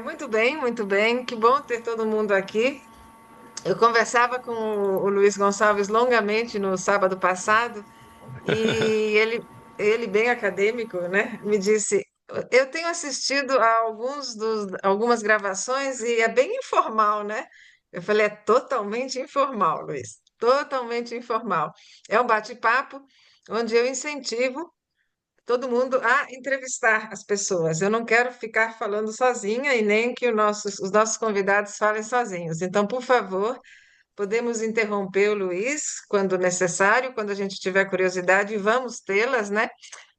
Muito bem, muito bem. Que bom ter todo mundo aqui. Eu conversava com o Luiz Gonçalves longamente no sábado passado e ele bem acadêmico, né, me disse: Eu tenho assistido a algumas gravações e é bem informal, né? Eu falei: É totalmente informal, Luiz, totalmente informal. É um bate-papo onde eu incentivo todo mundo a entrevistar as pessoas. Eu não quero ficar falando sozinha e nem que os nossos convidados falem sozinhos. Então, por favor, podemos interromper o Luiz quando necessário, quando a gente tiver curiosidade, e vamos tê-las, né?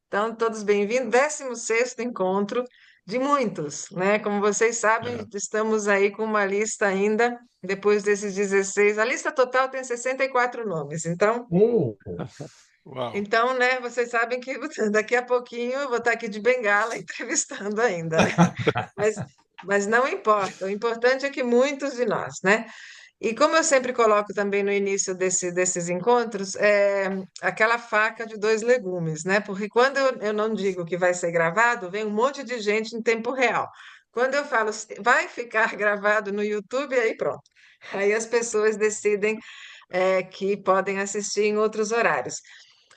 Então, todos bem-vindos. 16º encontro de muitos, né? Como vocês sabem, É. estamos aí com uma lista ainda, depois desses 16. A lista total tem 64 nomes. Então, Oh, uau. né, vocês sabem que daqui a pouquinho eu vou estar aqui de bengala entrevistando ainda, né? Mas, mas não importa, o importante é que muitos de nós, né? E como eu sempre coloco também no início desses encontros, é aquela faca de dois legumes, né? Porque quando eu não digo que vai ser gravado, vem um monte de gente em tempo real. Quando eu falo, vai ficar gravado no YouTube, aí pronto. Aí as pessoas decidem, que podem assistir em outros horários.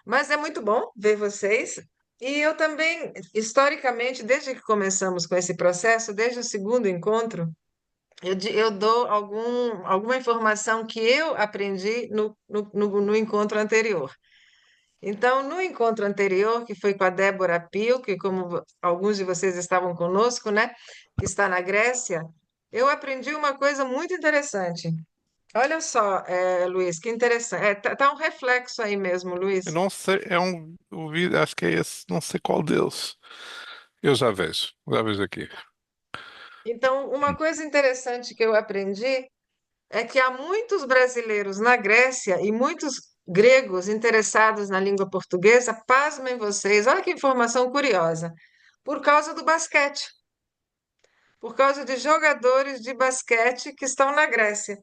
Mas é muito bom ver vocês. E eu também, historicamente, desde que começamos com esse processo, desde o segundo encontro, eu dou alguma informação que eu aprendi no encontro anterior. Então, no encontro anterior, que foi com a Débora Pio, que como alguns de vocês estavam conosco, né, que está na Grécia, eu aprendi uma coisa muito interessante. Olha só, Luiz, que interessante. Tá um reflexo aí mesmo, Eu Luiz. não sei, o vídeo, acho que é esse, não sei qual deles. Eu já vejo aqui. Então, uma coisa interessante que eu aprendi é que há muitos brasileiros na Grécia e muitos gregos interessados na língua portuguesa, pasmem vocês, olha que informação curiosa, por causa do basquete, por causa de jogadores de basquete que estão na Grécia.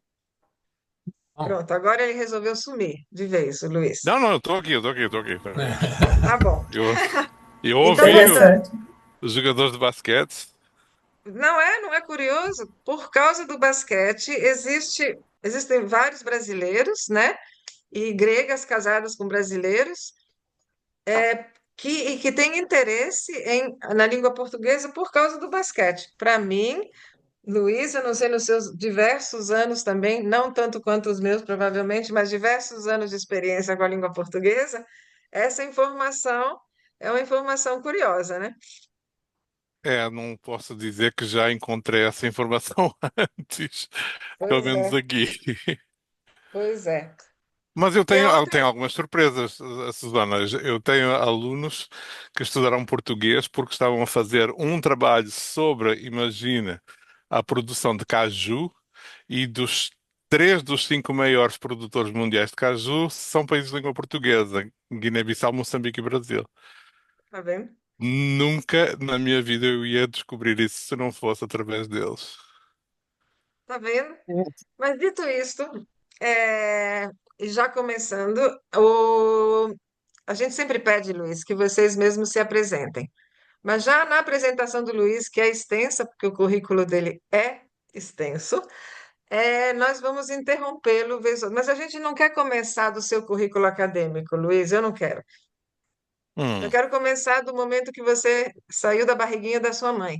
Oh. Pronto, agora ele resolveu sumir de vez, o Luiz. Não, não, eu estou aqui, eu estou aqui, eu estou aqui, estou aqui. Tá bom. Eu, eu Então, ouvi voltando. os jogadores de basquete. Não é curioso? Por causa do basquete, existem vários brasileiros, né? E gregas casadas com brasileiros, que têm interesse na língua portuguesa por causa do basquete. Para mim, Luiz, eu não sei nos seus diversos anos também, não tanto quanto os meus, provavelmente, mas diversos anos de experiência com a língua portuguesa, essa informação é uma informação curiosa, né? É, não posso dizer que já encontrei essa informação antes, pelo Pois menos é, aqui. pois é. Mas E a eu outra, tenho algumas surpresas, Susana. Eu tenho alunos que estudaram português porque estavam a fazer um trabalho sobre, imagina, a produção de caju e dos três dos cinco maiores produtores mundiais de caju são países de língua portuguesa: Guiné-Bissau, Moçambique e Brasil. tá vendo? Nunca na minha vida eu ia descobrir isso se não fosse através deles. Tá vendo? Hum. Mas dito isto, é, já começando, a gente sempre pede, Luiz, que vocês mesmos se apresentem. Mas já na apresentação do Luiz, que é extensa, porque o currículo dele é extenso, nós vamos interrompê-lo, mas a gente não quer começar do seu currículo acadêmico, Luiz, eu não quero. Eu Hum. quero começar do momento que você saiu da barriguinha da sua mãe.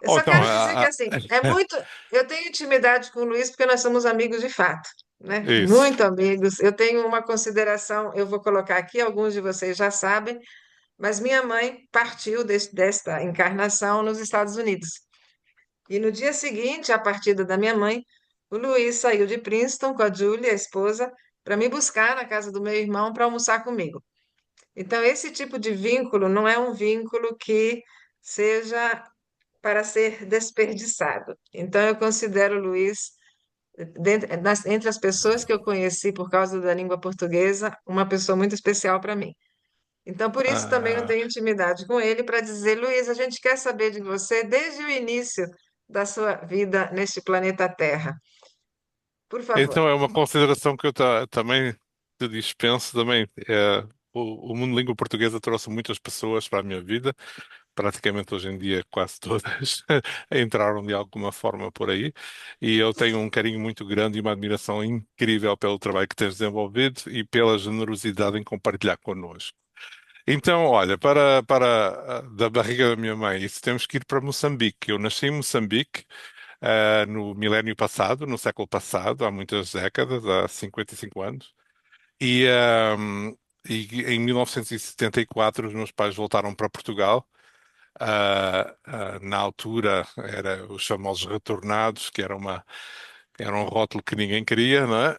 Eu Oh, só então, quero dizer que assim, é muito. Eu tenho intimidade com o Luiz porque nós somos amigos de fato, né? isso. Muito amigos. Eu tenho uma consideração, eu vou colocar aqui, alguns de vocês já sabem, mas minha mãe partiu desta encarnação nos Estados Unidos. E no dia seguinte, à partida da minha mãe, o Luiz saiu de Princeton com a Julie, a esposa, para me buscar na casa do meu irmão para almoçar comigo. Então, esse tipo de vínculo não é um vínculo que seja para ser desperdiçado. Então, eu considero o Luiz, entre as pessoas que eu conheci por causa da língua portuguesa, uma pessoa muito especial para mim. Então, por isso também eu Ah, tenho intimidade com ele para dizer, Luiz, a gente quer saber de você desde o início da sua vida neste planeta Terra. Por favor. então é uma consideração que eu também te dispenso também. o mundo de língua portuguesa trouxe muitas pessoas para a minha vida. Praticamente hoje em dia quase todas entraram de alguma forma por aí. E eu tenho um carinho muito grande e uma admiração incrível pelo trabalho que tens desenvolvido e pela generosidade em compartilhar connosco. Então, olha, da barriga da minha mãe, isso temos que ir para Moçambique. Eu nasci em Moçambique, no milénio passado, no século passado, há muitas décadas, há 55 anos. E, ahm, e em 1974 os meus pais voltaram para Portugal. Na altura era os famosos retornados, era um rótulo que ninguém queria, não é?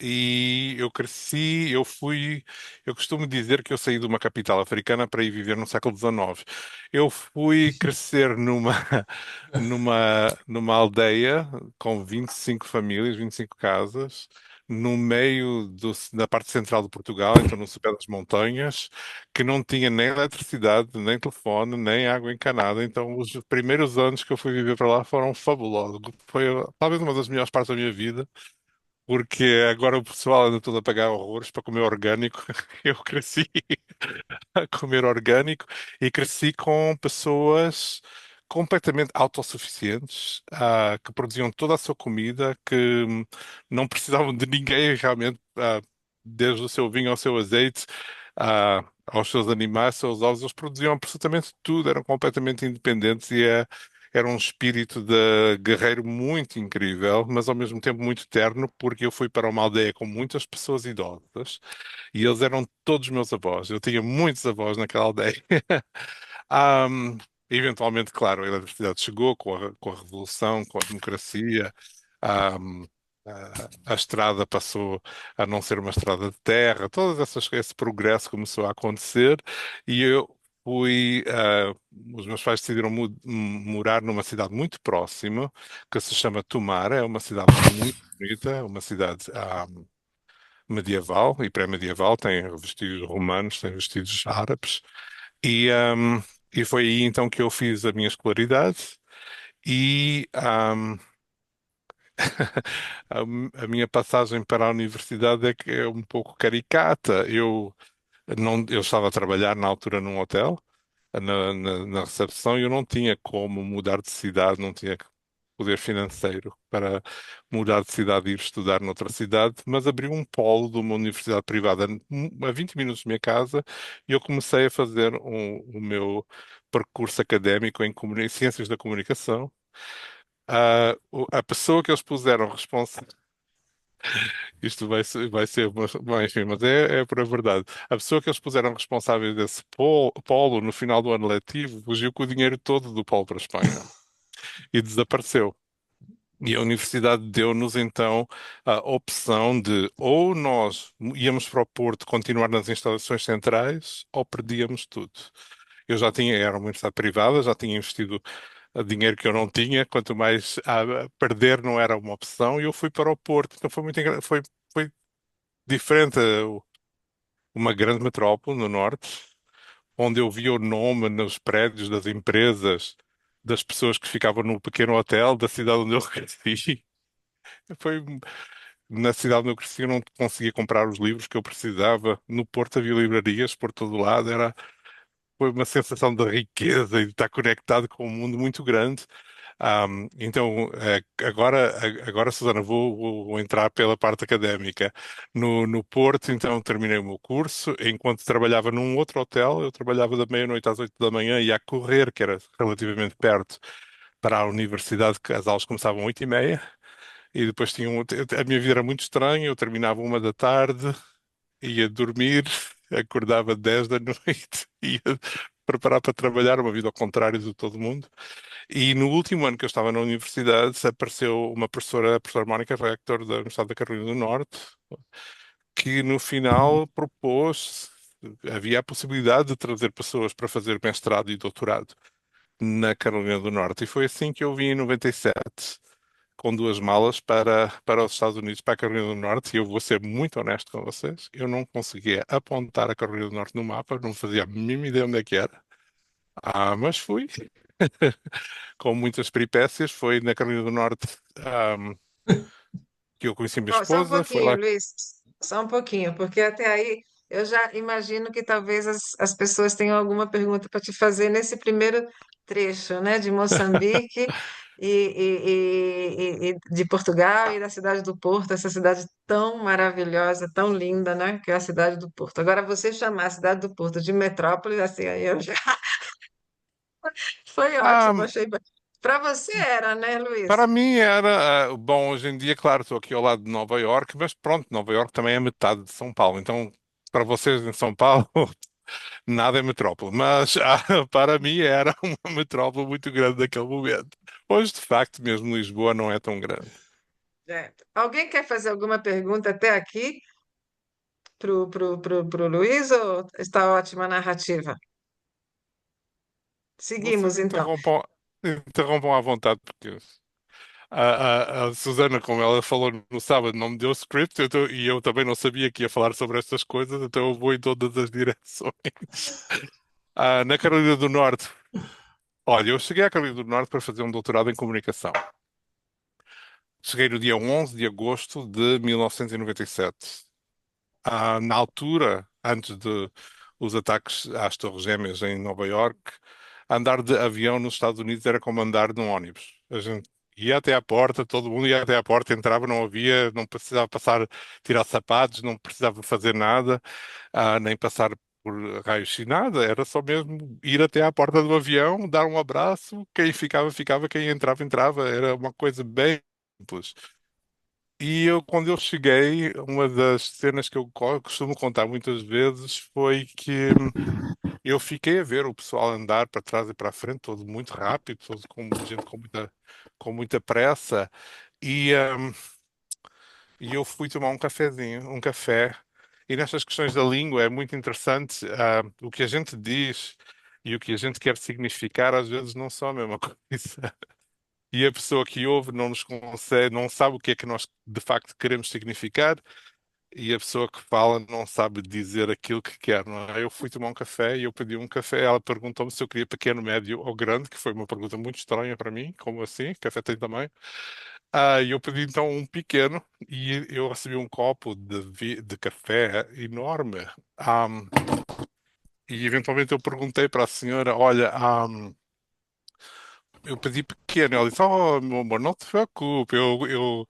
E eu cresci, eu costumo dizer que eu saí de uma capital africana para ir viver no século XIX. Eu fui crescer numa aldeia com 25 famílias, 25 casas, no meio da parte central de Portugal, então no pé das montanhas, que não tinha nem eletricidade, nem telefone, nem água encanada. Então os primeiros anos que eu fui viver para lá foram fabulosos. Foi talvez uma das melhores partes da minha vida, porque agora o pessoal anda todo a pagar horrores para comer orgânico. Eu cresci a comer orgânico e cresci com pessoas completamente autossuficientes, que produziam toda a sua comida, que não precisavam de ninguém realmente, desde o seu vinho ao seu azeite, aos seus animais, aos seus ovos, eles produziam absolutamente tudo, eram completamente independentes era um espírito de guerreiro muito incrível, mas ao mesmo tempo muito terno, porque eu fui para uma aldeia com muitas pessoas idosas e eles eram todos meus avós. Eu tinha muitos avós naquela aldeia. Ahm, Eventualmente, claro, a eletricidade chegou com a Revolução, com a democracia. Ahm, a estrada passou a não ser uma estrada de terra. Esse progresso começou a acontecer e eu os meus pais decidiram morar numa cidade muito próxima, que se chama Tomar. É uma cidade muito bonita, uma cidade medieval e pré-medieval, tem vestígios romanos, tem vestígios árabes, e, um, e foi aí então que eu fiz a minha escolaridade e a minha passagem para a universidade é que é um pouco caricata. Eu estava a trabalhar na altura num hotel, na recepção, e eu não tinha como mudar de cidade, não tinha poder financeiro para mudar de cidade e ir estudar noutra cidade, mas abriu um polo de uma universidade privada a 20 minutos da minha casa e eu comecei a fazer o meu percurso académico em Ciências da Comunicação. A pessoa que eles puseram responsável, isto vai ser enfim, mas é por a verdade. A pessoa que eles puseram responsável desse polo no final do ano letivo fugiu com o dinheiro todo do polo para a Espanha e desapareceu. E a universidade deu-nos então a opção de ou nós íamos para o Porto continuar nas instalações centrais ou perdíamos tudo. Era uma universidade privada, já tinha investido dinheiro que eu não tinha, quanto mais perder não era uma opção, e eu fui para o Porto. Então foi diferente, uma grande metrópole no norte, onde eu via o nome nos prédios das empresas, das pessoas que ficavam no pequeno hotel da cidade onde eu cresci. Foi Na cidade onde eu cresci, eu não conseguia comprar os livros que eu precisava. No Porto havia livrarias por todo lado. Foi uma sensação de riqueza e de estar conectado com um mundo muito grande. Então, agora, Susana, vou entrar pela parte académica. No Porto, então, terminei o meu curso. Enquanto trabalhava num outro hotel, eu trabalhava da meia-noite às 8 da manhã e a correr, que era relativamente perto, para a universidade, que as aulas começavam às 8h30. E depois a minha vida era muito estranha, eu terminava 1 da tarde, ia dormir, acordava 10 da noite, ia preparar para trabalhar, uma vida ao contrário de todo mundo. E no último ano que eu estava na universidade, apareceu uma professora, a professora Mónica Rector, da Universidade da Carolina do Norte, que no final propôs, havia a possibilidade de trazer pessoas para fazer mestrado e doutorado na Carolina do Norte. E foi assim que eu vim em 97 com duas malas para os Estados Unidos, para a Carolina do Norte, e eu vou ser muito honesto com vocês, eu não conseguia apontar a Carolina do Norte no mapa, não fazia a mínima ideia onde é que era. Mas fui, com muitas peripécias, foi na Carolina do Norte, que eu conheci minha Ó, só um esposa, foi pouquinho, lá. Luiz, só um pouquinho, porque até aí eu já imagino que talvez as pessoas tenham alguma pergunta para te fazer nesse primeiro trecho, né, de Moçambique e de Portugal e da cidade do Porto, essa cidade tão maravilhosa, tão linda, né, que é a cidade do Porto. Agora, você chamar a cidade do Porto de metrópole, assim, aí eu já... Foi ótimo, Ah, achei. Para você era, né, Luiz? para mim era, bom, hoje em dia, claro, estou aqui ao lado de Nova Iorque, mas pronto, Nova Iorque também é metade de São Paulo, então para vocês em São Paulo nada é metrópole, mas para mim era uma metrópole muito grande naquele momento. Hoje, de facto, mesmo Lisboa não é tão grande. É. Alguém quer fazer alguma pergunta até aqui pro Luiz ou está ótima a narrativa? Vocês Seguimos, então. interrompam à vontade, porque a Susana, como ela falou no sábado, não me deu script, e eu também não sabia que ia falar sobre estas coisas, então eu vou em todas as direções. Na Carolina do Norte, olha, eu cheguei à Carolina do Norte para fazer um doutorado em comunicação. Cheguei no dia 11 de agosto de 1997. Na altura, antes de os ataques às Torres Gêmeas em Nova York, andar de avião nos Estados Unidos era como andar num ônibus. A gente ia até à porta, todo mundo ia até à porta, entrava, não havia, não precisava passar, tirar sapatos, não precisava fazer nada, nem passar por raios-x, nada. Era só mesmo ir até à porta do avião, dar um abraço, quem ficava, ficava, quem entrava, entrava. Era uma coisa bem simples. E eu, quando eu cheguei, uma das cenas que eu costumo contar muitas vezes foi que eu fiquei a ver o pessoal andar para trás e para a frente, todo muito rápido, todo com gente com muita pressa, e, hum, e eu fui tomar um cafezinho, um café. E nestas questões da língua é muito interessante, o que a gente diz e o que a gente quer significar às vezes não são a mesma coisa. E a pessoa que ouve não nos consegue, não sabe o que é que nós de facto queremos significar, e a pessoa que fala não sabe dizer aquilo que quer, não é? Eu fui tomar um café e eu pedi um café, ela perguntou-me se eu queria pequeno, médio ou grande, que foi uma pergunta muito estranha para mim, como assim? Café tem tamanho? E eu pedi então um pequeno e eu recebi um copo de café enorme. Ahm, e eventualmente eu perguntei para a senhora, olha, eu pedi pequeno. Ela disse, oh, meu amor, não te preocupe, eu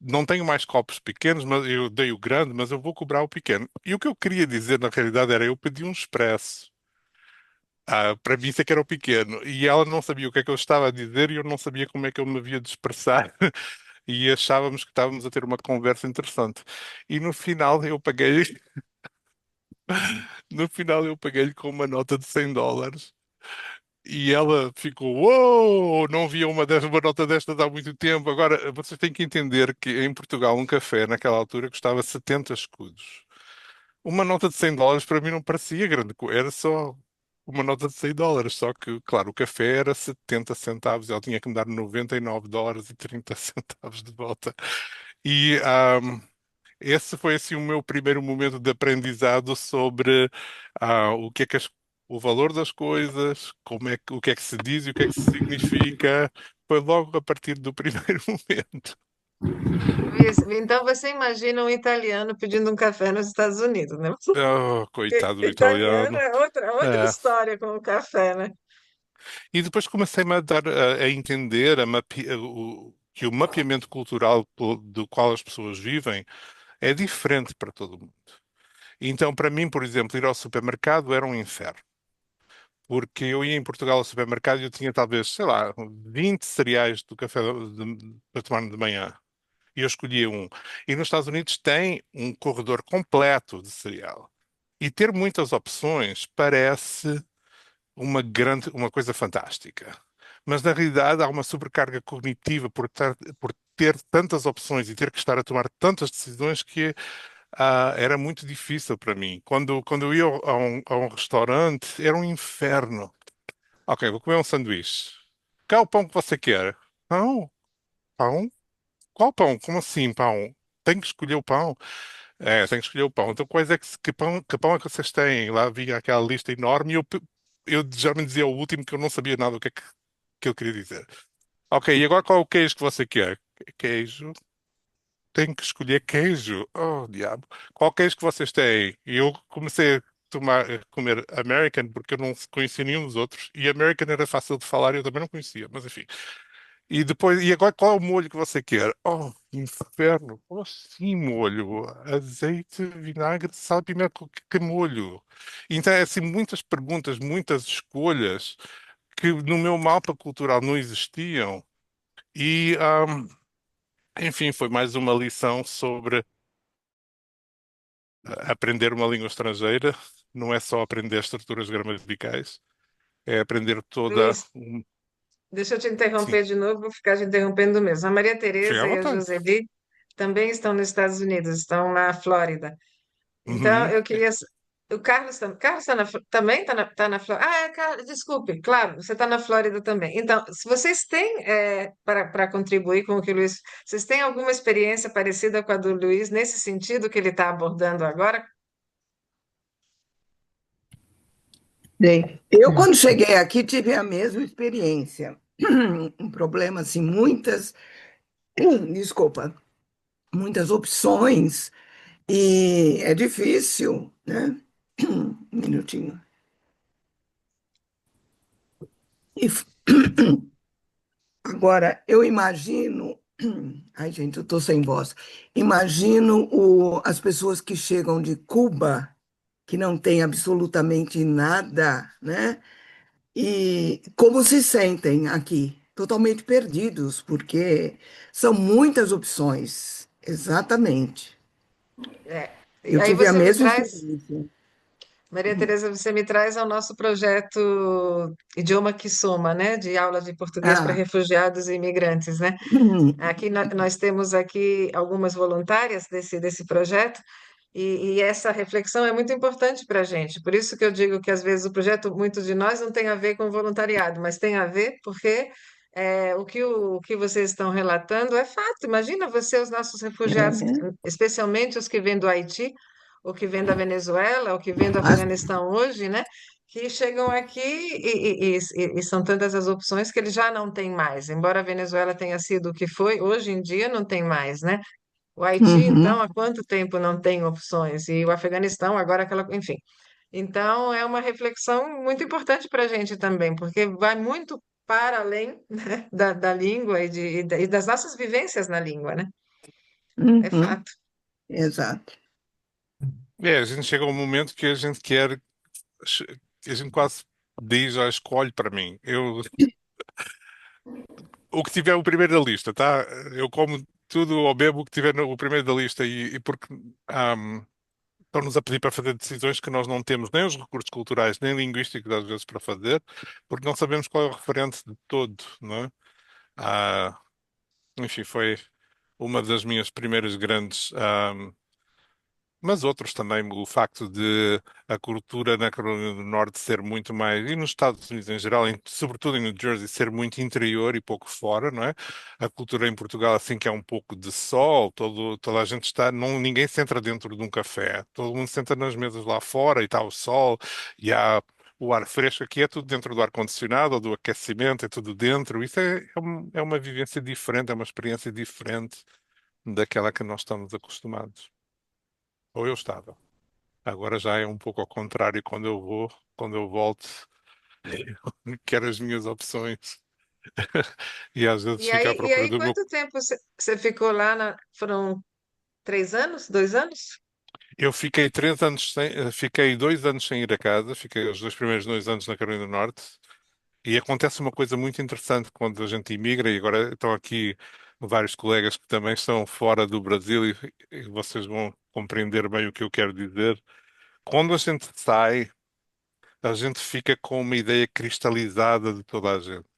não tenho mais copos pequenos, mas eu dei o grande, mas eu vou cobrar o pequeno. E o que eu queria dizer, na realidade, era eu pedi um expresso. Para mim, isso é que era o pequeno. E ela não sabia o que é que eu estava a dizer e eu não sabia como é que eu me havia de expressar. E achávamos que estávamos a ter uma conversa interessante. E no final eu paguei-lhe com uma nota de US$ 100. E ela ficou, uou, não via uma nota destas há muito tempo. Agora, vocês têm que entender que em Portugal um café naquela altura custava 70 escudos. Uma nota de US$ 100 para mim não parecia grande coisa, era só uma nota de US$ 100. Só que, claro, o café era 70 centavos, ela tinha que me dar US$ 99 e 30 centavos de volta. E esse foi assim o meu primeiro momento de aprendizado sobre o que é que o valor das coisas, o que é que se diz e o que é que se significa. Foi logo a partir do primeiro momento. Luiz, então você imagina um italiano pedindo um café nos Estados Unidos, né? Oh, Porque coitado do italiano italiano. é outra É. história com o café, né? E depois comecei-me a entender que o mapeamento cultural do qual as pessoas vivem é diferente para todo mundo. Então, para mim, por exemplo, ir ao supermercado era um inferno. Porque eu ia em Portugal ao supermercado e eu tinha talvez, sei lá, 20 cereais do café para tomar de manhã. E eu escolhia um. E nos Estados Unidos tem um corredor completo de cereal. E ter muitas opções parece uma coisa fantástica. Mas na realidade há uma sobrecarga cognitiva por ter tantas opções e ter que estar a tomar tantas decisões que era muito difícil para mim. Quando eu ia a um restaurante, era um inferno. Ok, vou comer um sanduíche. Qual é o pão que você quer? Pão? Pão? Qual pão? Como assim, pão? Tenho que escolher o pão? É, tenho que escolher o pão. Então, quais é que pão é que vocês têm? Lá vinha aquela lista enorme e eu já me dizia o último que eu não sabia nada o que ele queria dizer. Ok, e agora qual é o queijo que você quer? Queijo? tenho que escolher queijo. Oh, diabo. Qual queijo que vocês têm? E eu comecei a comer American porque eu não conhecia nenhum dos outros. E American era fácil de falar e eu também não conhecia, mas enfim. E depois, e agora qual é o molho que você quer? Oh, inferno. Como assim molho? Azeite, vinagre, sal, pimenta, que molho? Então, é assim, muitas perguntas, muitas escolhas que no meu mapa cultural não existiam. E, enfim, foi mais uma lição sobre aprender uma língua estrangeira. Não é só aprender estruturas gramaticais, é aprender toda. Luiz, deixa eu te Sim, interromper de novo, vou ficar te interrompendo mesmo. A Maria fica à Tereza e a vontade. Joseli também estão nos Estados Unidos, estão na Flórida. Então, Uhum. eu queria. O Carlos, Carlos também está na Flórida. Ah, desculpe, claro, você está na Flórida também. Então, se vocês têm, para contribuir com o que o Luiz, vocês têm alguma experiência parecida com a do Luiz, nesse sentido que ele está abordando agora? Bem, eu quando cheguei aqui tive a mesma experiência. Um problema assim, desculpa, muitas opções e é difícil, né? Um minutinho. E agora eu imagino, ai gente, eu tô sem voz. Imagino as pessoas que chegam de Cuba, que não têm absolutamente nada, né? E como se sentem aqui? Totalmente perdidos, porque são muitas opções. Exatamente. É. E Eu aí tive a você me mesma traz. experiência. Maria Tereza, você me traz ao nosso projeto Idioma que Soma, né, de aula de português para Ah, refugiados e imigrantes, né? Aqui nós temos aqui algumas voluntárias desse projeto e essa reflexão é muito importante para a gente. Por isso que eu digo que às vezes o projeto, muitos de nós, não tem a ver com voluntariado, mas tem a ver porque o que vocês estão relatando é fato. Imagina você, os nossos refugiados, é. especialmente os que vêm do Haiti, ou que vêm da Venezuela, ou que vêm do As- Afeganistão hoje, né? Que chegam aqui e são tantas as opções que eles já não têm mais. Embora a Venezuela tenha sido o que foi, hoje em dia não tem mais, né? O Haiti, então, Uhum, há quanto tempo não tem opções? E o Afeganistão, agora aquela, enfim. Então, é uma reflexão muito importante para a gente também, porque vai muito para além, né, da língua e das nossas vivências na língua, né? É uhum, fato. exato. É, a gente chega a um momento que a gente quer, que a gente quase diz, já escolhe para mim. O que tiver o primeiro da lista, tá? Eu como tudo ou bebo o que tiver no o primeiro da lista e porque estão-nos a pedir para fazer decisões que nós não temos nem os recursos culturais nem linguísticos às vezes para fazer, porque não sabemos qual é o referente de todo, não é? Ah, enfim, foi uma das minhas primeiras grandes mas outros também, o facto de a cultura na Carolina do Norte ser muito mais, e nos Estados Unidos em geral, sobretudo em New Jersey, ser muito interior e pouco fora, não é? A cultura em Portugal, assim que é um pouco de sol, toda a gente está, não, ninguém se entra dentro de um café, todo mundo senta nas mesas lá fora e está o sol e há o ar fresco. Aqui é tudo dentro do ar-condicionado ou do aquecimento, é tudo dentro. Isso é uma vivência diferente, é uma experiência diferente daquela que nós estamos acostumados. Ou eu estava. Agora já é um pouco ao contrário quando eu vou, quando eu volto, quero as minhas opções e às vezes fico à E procura aí do meu. quanto tempo você ficou lá? Foram 3 anos? 2 anos? Eu fiquei 3 anos sem, fiquei 2 anos sem ir a casa, fiquei os 2 primeiros 2 anos na Carolina do Norte e acontece uma coisa muito interessante quando a gente imigra e agora estão aqui vários colegas que também estão fora do Brasil e vocês vão compreender bem o que eu quero dizer. Quando a gente sai, a gente fica com uma ideia cristalizada de toda a gente.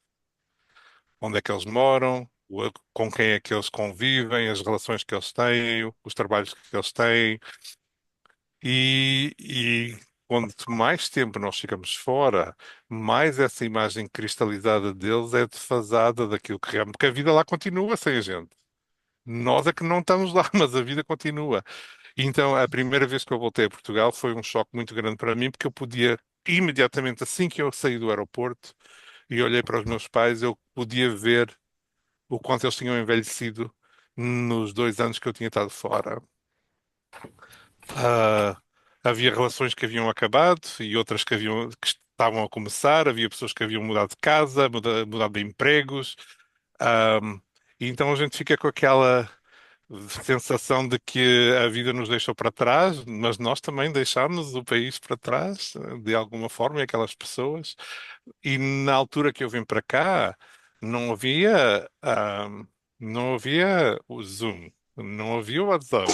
Onde é que eles moram, com quem é que eles convivem, as relações que eles têm, os trabalhos que eles têm. E quanto mais tempo nós ficamos fora, mais essa imagem cristalizada deles é desfasada daquilo que realmente. Porque a vida lá continua sem a gente. Nós é que não estamos lá, mas a vida continua. Então, a primeira vez que eu voltei a Portugal foi um choque muito grande para mim, porque eu podia, imediatamente, assim que eu saí do aeroporto e olhei para os meus pais, eu podia ver o quanto eles tinham envelhecido nos 2 anos que eu tinha estado fora. Ah, havia relações que haviam acabado e outras que estavam a começar. Havia pessoas que haviam mudado de casa, mudado de empregos. Ahm, e então a gente fica com aquela sensação de que a vida nos deixou para trás, mas nós também deixámos o país para trás, de alguma forma, e aquelas pessoas. E na altura que eu vim para cá, não havia, não havia o Zoom, não havia o WhatsApp.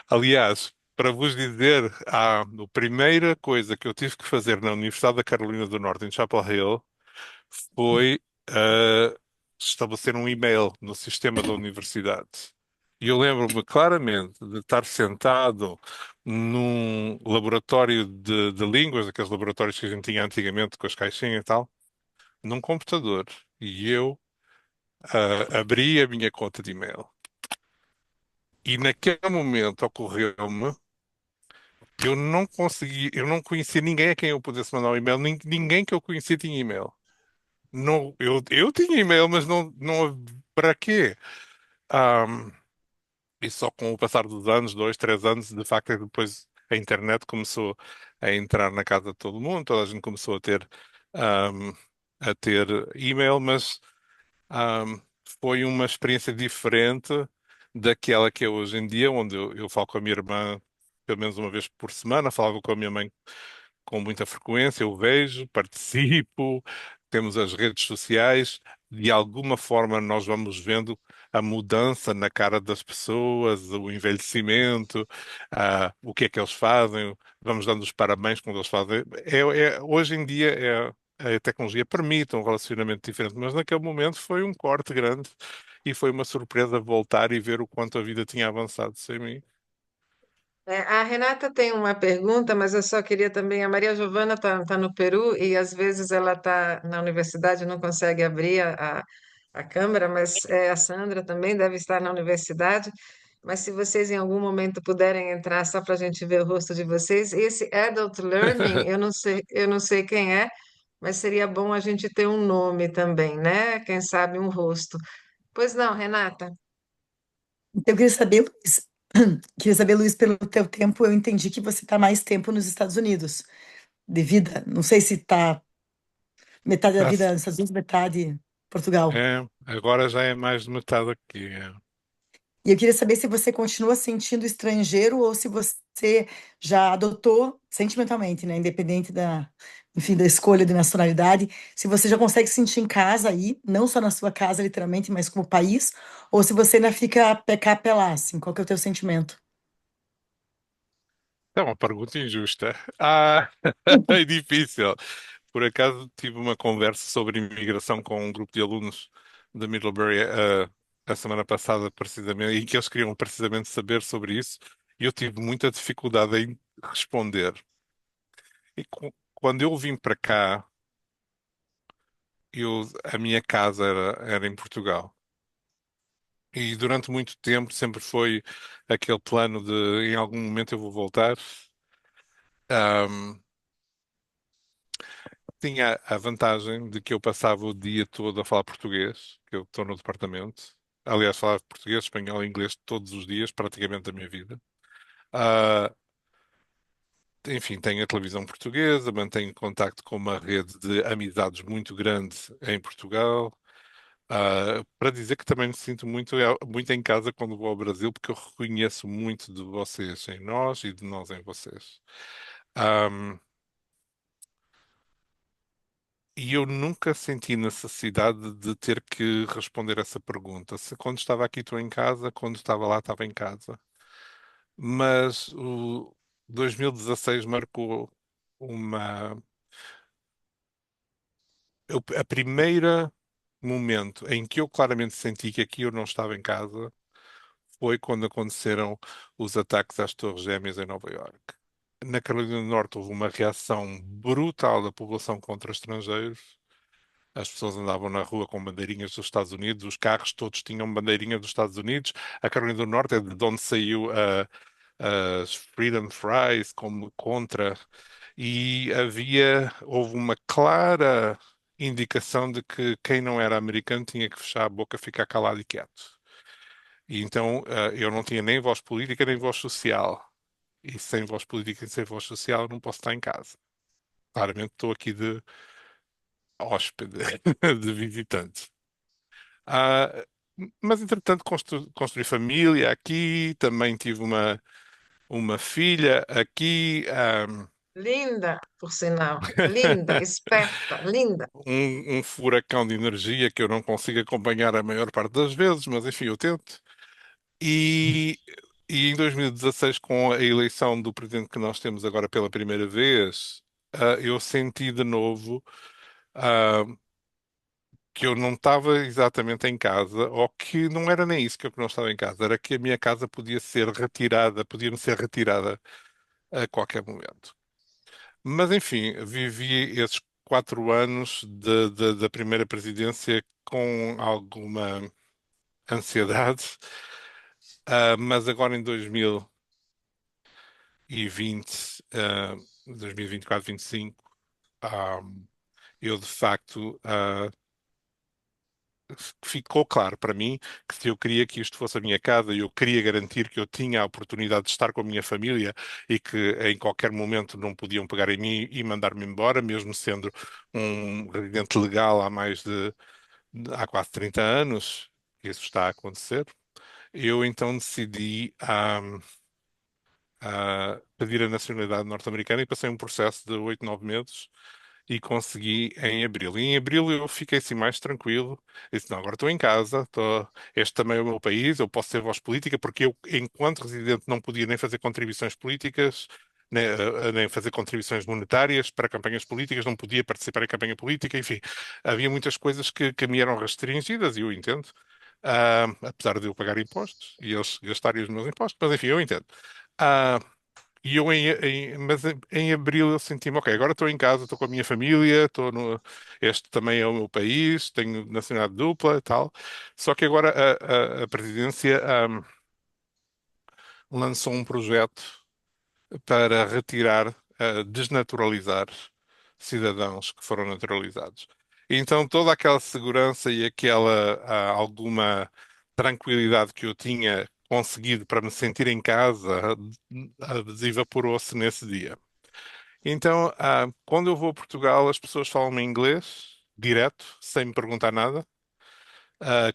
Aliás, para vos dizer, a primeira coisa que eu tive que fazer na Universidade da Carolina do Norte, em Chapel Hill, foi estabelecer um e-mail no sistema da universidade. E eu lembro-me claramente de estar sentado num laboratório de línguas, aqueles laboratórios que a gente tinha antigamente com as caixinhas e tal, num computador. E eu abri a minha conta de e-mail. E naquele momento ocorreu-me que eu não conhecia ninguém a quem eu pudesse mandar um e-mail, ninguém que eu conhecia tinha e-mail. Não, eu tinha e-mail, mas não, para quê? Ahm, e só com o passar dos anos, 2, 3 anos, de facto, é que depois a internet começou a entrar na casa de todo mundo, toda a gente começou ahm, a ter e-mail, mas ahm, foi uma experiência diferente daquela que é hoje em dia, onde eu falo com a minha irmã pelo menos uma vez por semana, falava com a minha mãe com muita frequência, eu vejo, participo, temos as redes sociais, de alguma forma nós vamos vendo a mudança na cara das pessoas, o envelhecimento, o que é que eles fazem, vamos dando os parabéns quando eles fazem. Hoje em dia a tecnologia permite um relacionamento diferente, mas naquele momento foi um corte grande e foi uma surpresa voltar e ver o quanto a vida tinha avançado sem mim. A Renata tem uma pergunta, mas eu só queria também. A Maria Giovana está no Peru e às vezes ela está na universidade e não consegue abrir a câmera, mas a Sandra também deve estar na universidade. Mas se vocês em algum momento puderem entrar só para a gente ver o rosto de vocês, esse Adult Learning, eu não sei quem é, mas seria bom a gente ter um nome também, né? Quem sabe um rosto. Pois não, Renata? Então, eu queria saber, Luiz, queria saber, Luiz, pelo teu tempo, eu entendi que você está mais tempo nos Estados Unidos, de vida. Não sei se está metade da Ah, vida nos Estados Unidos, metade em Portugal. agora já é mais de metade aqui. É. E eu queria saber se você continua sentindo estrangeiro ou se você já adotou sentimentalmente, né, independente da, enfim, da escolha de nacionalidade, se você já consegue se sentir em casa aí, não só na sua casa, literalmente, mas como país, ou se você ainda fica a pecar a pelar, assim, qual que é o teu sentimento? É uma pergunta injusta. É difícil. Por acaso tive uma conversa sobre imigração com um grupo de alunos da Middlebury a semana passada, precisamente, e que eles queriam precisamente saber sobre isso, e eu tive muita dificuldade em responder. E quando eu vim para cá, a minha casa era em Portugal. E durante muito tempo sempre foi aquele plano de em algum momento eu vou voltar. Tinha a vantagem de que eu passava o dia todo a falar português, que eu estou no departamento. Aliás, falava português, espanhol e inglês todos os dias, praticamente da minha vida. Ah, enfim, tenho a televisão portuguesa, mantenho contacto com uma rede de amizades muito grande em Portugal. Para dizer que também me sinto muito em casa quando vou ao Brasil, porque eu reconheço muito de vocês em nós e de nós em vocês. E eu nunca senti necessidade de ter que responder essa pergunta. Se quando estava aqui estou em casa, quando estava lá estava em casa. Mas o 2016 marcou uma a primeira momento em que eu claramente senti que aqui eu não estava em casa foi quando aconteceram os ataques às Torres Gêmeas em Nova Iorque. Na Carolina do Norte houve uma reação brutal da população contra estrangeiros. As pessoas andavam na rua com bandeirinhas dos Estados Unidos, os carros todos tinham bandeirinha dos Estados Unidos. A Carolina do Norte é de onde saiu as Freedom Fries como contra. E houve uma clara indicação de que quem não era americano tinha que fechar a boca, ficar calado e quieto. E então eu não tinha nem voz política nem voz social. E sem voz política e sem voz social eu não posso estar em casa. Claramente estou aqui de hóspede, de visitante. Ah, mas entretanto construí família aqui, também tive uma filha aqui, Linda, por sinal. Linda, esperta, linda. um furacão de energia que eu não consigo acompanhar a maior parte das vezes, mas enfim, eu tento. E, e em 2016, com a eleição do presidente que nós temos agora pela primeira vez, eu senti de novo, ah, que eu não estava exatamente em casa, ou que não era nem isso que eu não estava em casa, era que a minha casa podia-me ser retirada a qualquer momento. Mas enfim, vivi esses 4 anos da primeira presidência com alguma ansiedade, mas agora em 2020, 2024, 2025, ah, eu de facto ficou claro para mim que se eu queria que isto fosse a minha casa e eu queria garantir que eu tinha a oportunidade de estar com a minha família e que em qualquer momento não podiam pegar em mim e mandar-me embora, mesmo sendo um residente legal há quase 30 anos, isso está a acontecer, eu então decidi a pedir a nacionalidade norte-americana e passei um processo de 8, 9 meses e consegui em abril. E em abril eu fiquei assim mais tranquilo. Disse, não, agora estou em casa, este também é o meu país, eu posso ser voz política, porque eu, enquanto residente, não podia nem fazer contribuições políticas, nem fazer contribuições monetárias para campanhas políticas, não podia participar em campanha política, enfim, havia muitas coisas que me eram restringidas, e eu entendo. Apesar de eu pagar impostos e eles gastarem os meus impostos, mas enfim, eu entendo. Ah, e eu mas em abril eu senti-me, ok, agora estou em casa, estou com a minha família, este também é o meu país, tenho nacionalidade dupla e tal. Só que agora a presidência lançou um projeto para retirar, desnaturalizar cidadãos que foram naturalizados. E então toda aquela segurança e aquela alguma tranquilidade que eu tinha conseguido para me sentir em casa evaporou-se nesse dia. Então, quando eu vou a Portugal, as pessoas falam em inglês, direto, sem me perguntar nada.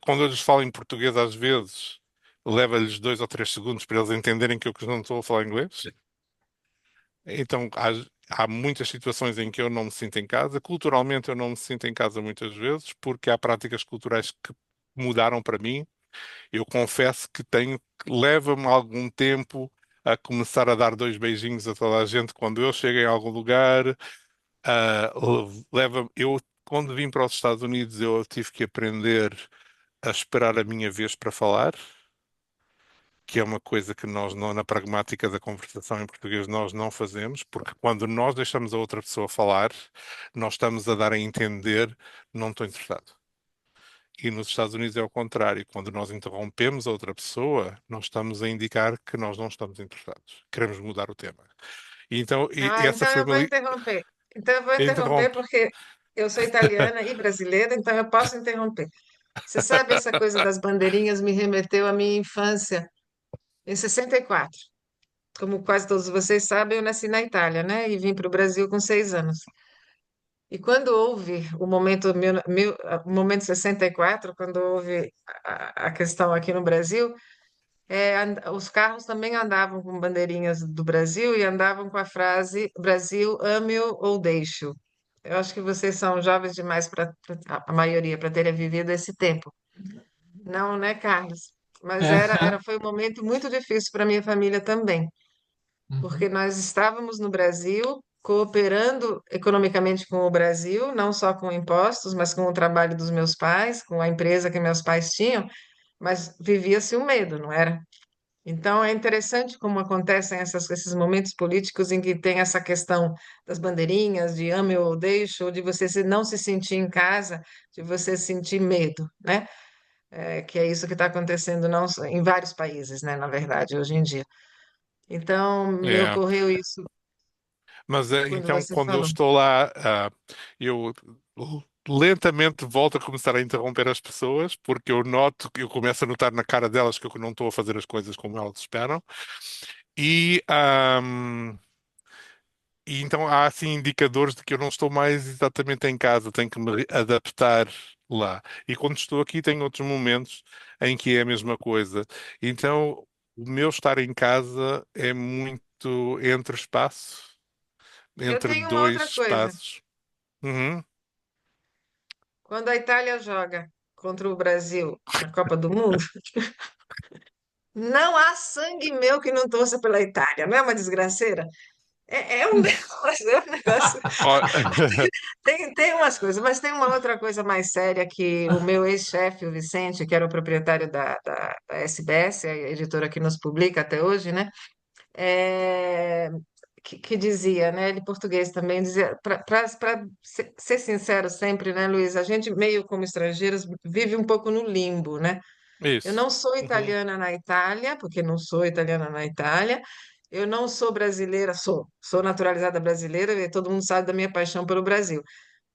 Quando eu lhes falo em português, às vezes, leva-lhes 2 ou 3 segundos para eles entenderem que eu não estou a falar inglês. Então, há muitas situações em que eu não me sinto em casa. Culturalmente, eu não me sinto em casa muitas vezes, porque há práticas culturais que mudaram para mim. Eu confesso que leva-me algum tempo a começar a dar 2 beijinhos a toda a gente quando eu chego em algum lugar. Eu, quando vim para os Estados Unidos, eu tive que aprender a esperar a minha vez para falar, que é uma coisa que nós, não, na pragmática da conversação em português, nós não fazemos, porque quando nós deixamos a outra pessoa falar, nós estamos a dar a entender, não estou interessado. E nos Estados Unidos é o contrário. Quando nós interrompemos a outra pessoa, nós estamos a indicar que nós não estamos interessados. Queremos mudar o tema. E então, Ah, essa então foi eu vou uma. interromper. Então eu vou interromper Interrompe. porque eu sou italiana e brasileira, então eu posso interromper. Você sabe, essa coisa das bandeirinhas me remeteu à minha infância em 64. Como quase todos vocês sabem, eu nasci na Itália, né? E vim para o Brasil com 6 anos. E quando houve o momento 64, quando houve a questão aqui no Brasil, os carros também andavam com bandeirinhas do Brasil e andavam com a frase Brasil, ame-o ou deixe-o. Eu acho que vocês são jovens demais para a maioria para terem vivido esse tempo. Não, né, Carlos? Mas Aham. foi um momento muito difícil para minha família também, porque Uhum. nós estávamos no Brasil, cooperando economicamente com o Brasil, não só com impostos, mas com o trabalho dos meus pais, com a empresa que meus pais tinham, mas vivia-se o medo, não era? Então é interessante como acontecem esses momentos políticos em que tem essa questão das bandeirinhas, de ame ou deixe, ou de você não se sentir em casa, de você sentir medo, né? Que é isso que está acontecendo não só, em vários países, né, na verdade, hoje em dia. Então, me É, ocorreu isso mas quando então, você quando eu falou. estou lá, eu lentamente volto a começar a interromper as pessoas, porque eu noto, eu começo a notar na cara delas que eu não estou a fazer as coisas como elas esperam. E, e então há assim indicadores de que eu não estou mais exatamente em casa, tenho que me adaptar lá. E quando estou aqui, tenho outros momentos em que é a mesma coisa. Então, o meu estar em casa é muito entre espaço, Eu entre tenho uma dois outra coisa. espaços. Uhum. Quando a Itália joga contra o Brasil na Copa do Mundo, não há sangue meu que não torça pela Itália. Não é uma desgraceira? É um negócio, é um negócio. Ó, Tem umas coisas, mas tem uma outra coisa mais séria que o meu ex-chefe, o Vicente, que era o proprietário da SBS, a editora que nos publica até hoje, né? É, que dizia, né? Ele português também dizia, para ser sincero sempre, né, Luiz? A gente, meio como estrangeiros, vive um pouco no limbo, né? Eu isso. não sou Uhum. italiana na Itália, porque não sou italiana na Itália. Eu não sou brasileira, sou naturalizada brasileira, e todo mundo sabe da minha paixão pelo Brasil.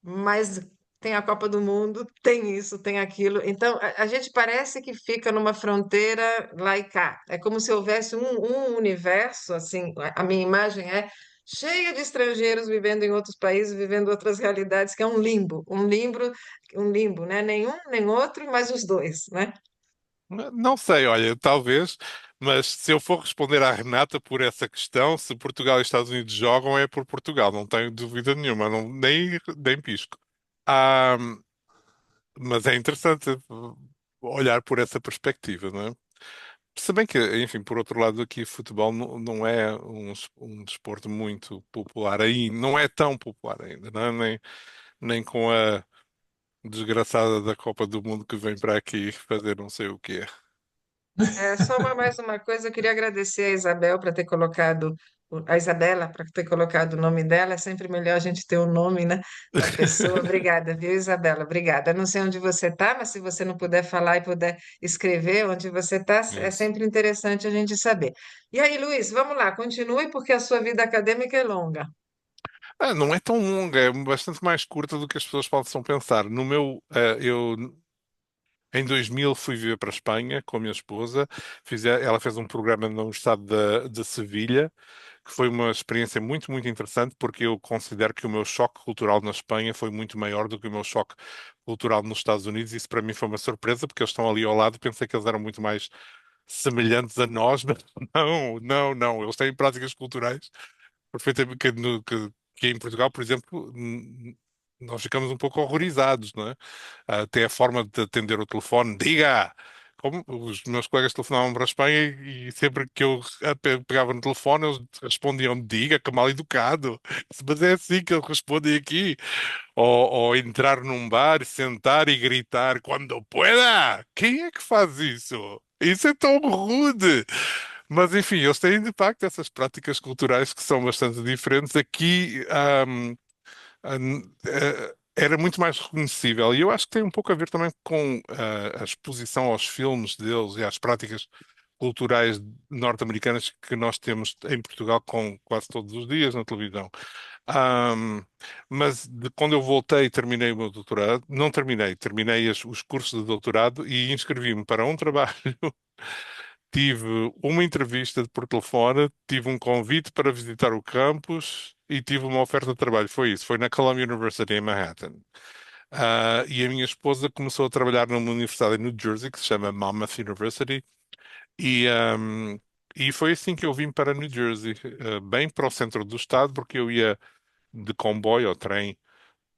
Mas tem a Copa do Mundo, tem isso, tem aquilo. Então, a gente parece que fica numa fronteira lá e cá. É como se houvesse um universo, assim, a minha imagem é cheia de estrangeiros vivendo em outros países, vivendo outras realidades, que é um limbo, né? Nenhum nem outro, mas os dois, né? Não sei, olha, talvez, mas se eu for responder à Renata por essa questão, se Portugal e Estados Unidos jogam, é por Portugal, não tenho dúvida nenhuma, nem pisco. Ah, mas é interessante olhar por essa perspectiva, não é? Se bem que, enfim, por outro lado, aqui futebol não é um desporto muito popular aí, não é tão popular ainda, não é? Nem com a desgraçada da Copa do Mundo que vem para aqui fazer não sei o quê. É, só mais uma coisa, eu queria agradecer a Isabel para ter colocado, a Isabela para ter colocado o nome dela. É sempre melhor a gente ter o nome, né, da pessoa. Obrigada, viu, Isabela? Obrigada. Eu não sei onde você está, mas se você não puder falar e puder escrever onde você está, é Isso. sempre interessante a gente saber. E aí, Luiz, vamos lá, continue, porque a sua vida acadêmica é longa. Não é tão longa, é bastante mais curta do que as pessoas possam pensar. Eu em 2000 fui viver para a Espanha com a minha esposa. Ela fez um programa na Universidade de Sevilha, que foi uma experiência muito, muito interessante, porque eu considero que o meu choque cultural na Espanha foi muito maior do que o meu choque cultural nos Estados Unidos. Isso para mim foi uma surpresa, porque eles estão ali ao lado. Pensei que eles eram muito mais semelhantes a nós, mas não. Eles têm práticas culturais perfeitamente que em Portugal, por exemplo, nós ficamos um pouco horrorizados, não é? Até a forma de atender o telefone, diga! Como os meus colegas telefonavam para a Espanha e sempre que eu pegava no telefone, eles respondiam, diga, que mal educado. Mas é assim que eles respondem aqui. Ou entrar num bar, sentar e gritar quando pueda. Quem é que faz isso? Isso é tão rude. Mas enfim, eles têm de facto essas práticas culturais que são bastante diferentes. Aqui, era muito mais reconhecível. E eu acho que tem um pouco a ver também com a exposição aos filmes deles e às práticas culturais norte-americanas que nós temos em Portugal com quase todos os dias na televisão. Ahm, mas quando eu voltei e terminei o meu doutorado, não terminei, terminei os cursos de doutorado e inscrevi-me para um trabalho. Tive uma entrevista por telefone, tive um convite para visitar o campus e tive uma oferta de trabalho. Foi isso, foi na Columbia University em Manhattan. E a minha esposa começou a trabalhar numa universidade em New Jersey que se chama Monmouth University e, e foi assim que eu vim para New Jersey, bem para o centro do estado, porque eu ia de comboio ou trem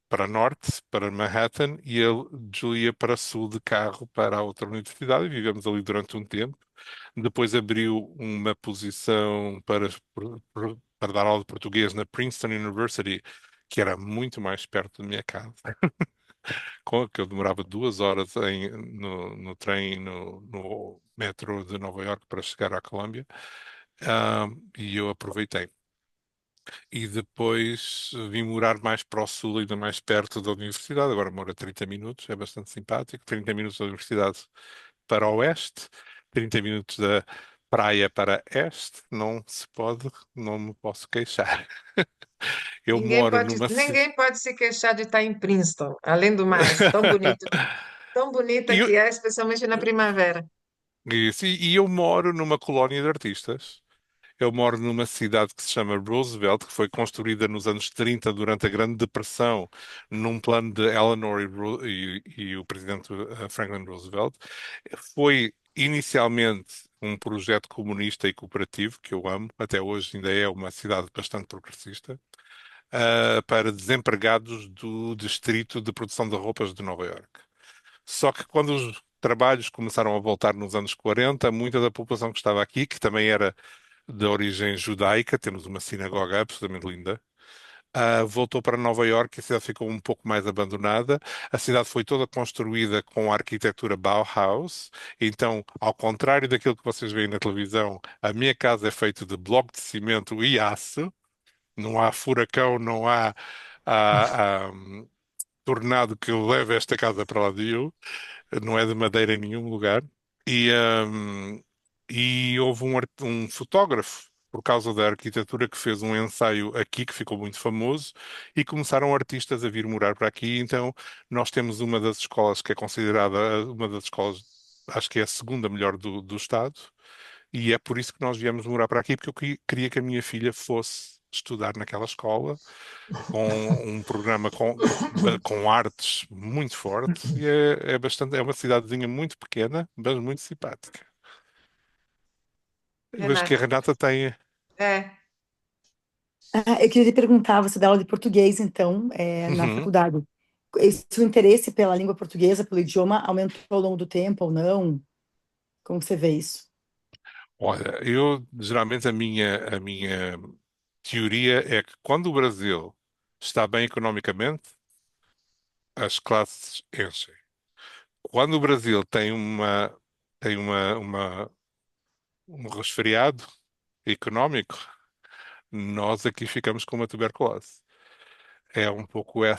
para norte, para Manhattan, e ele, Julia, para sul de carro para a outra universidade. E vivemos ali durante um tempo. Depois abriu uma posição para dar aula de português na Princeton University, que era muito mais perto da minha casa, que eu demorava 2 horas no trem, no metro de Nova York para chegar à Colômbia. E eu aproveitei. E depois vim morar mais para o sul, ainda mais perto da universidade. Agora moro a 30 minutos, é bastante simpático. 30 minutos da universidade para o oeste, 30 minutos da praia para este. Não se pode, não me posso queixar. Eu moro numa Ninguém pode se queixar de estar em Princeton, além do mais, tão bonita e, eu- que é, especialmente na primavera. e eu moro numa colónia de artistas. Eu moro numa cidade que se chama Roosevelt, que foi construída nos anos 30 durante a Grande Depressão, num plano de Eleanor e o presidente Franklin Roosevelt. Foi inicialmente um projeto comunista e cooperativo, que eu amo, até hoje ainda é uma cidade bastante progressista, para desempregados do distrito de produção de roupas de Nova Iorque. Só que quando os trabalhos começaram a voltar nos anos 40, muita da população que estava aqui, que também era de origem judaica, temos uma sinagoga absolutamente linda, voltou para Nova Iorque e a cidade ficou um pouco mais abandonada. A cidade foi toda construída com a arquitetura Bauhaus, então, ao contrário daquilo que vocês veem na televisão, a minha casa é feita de bloco de cimento e aço, não há furacão, não há tornado que leve esta casa para lá de eu, não é de madeira em nenhum lugar. E, hum, e houve um fotógrafo, por causa da arquitetura, que fez um ensaio aqui que ficou muito famoso e começaram artistas a vir morar para aqui. Então, nós temos uma das escolas que é considerada uma das escolas, acho que é a segunda melhor do estado, e é por isso que nós viemos morar para aqui, porque eu queria que a minha filha fosse estudar naquela escola com um programa com artes muito forte e é uma cidadezinha muito pequena, mas muito simpática. Eu vejo que a Renata, Renata tem. é, Eu queria te perguntar, você dá aula de português, então, na Uhum. faculdade. Esse seu interesse pela língua portuguesa, pelo idioma, aumentou ao longo do tempo ou não? Como você vê isso? Olha, eu geralmente a minha teoria é que quando o Brasil está bem economicamente, as classes enchem. Quando o Brasil tem um resfriado económico, nós aqui ficamos com uma tuberculose. É um pouco a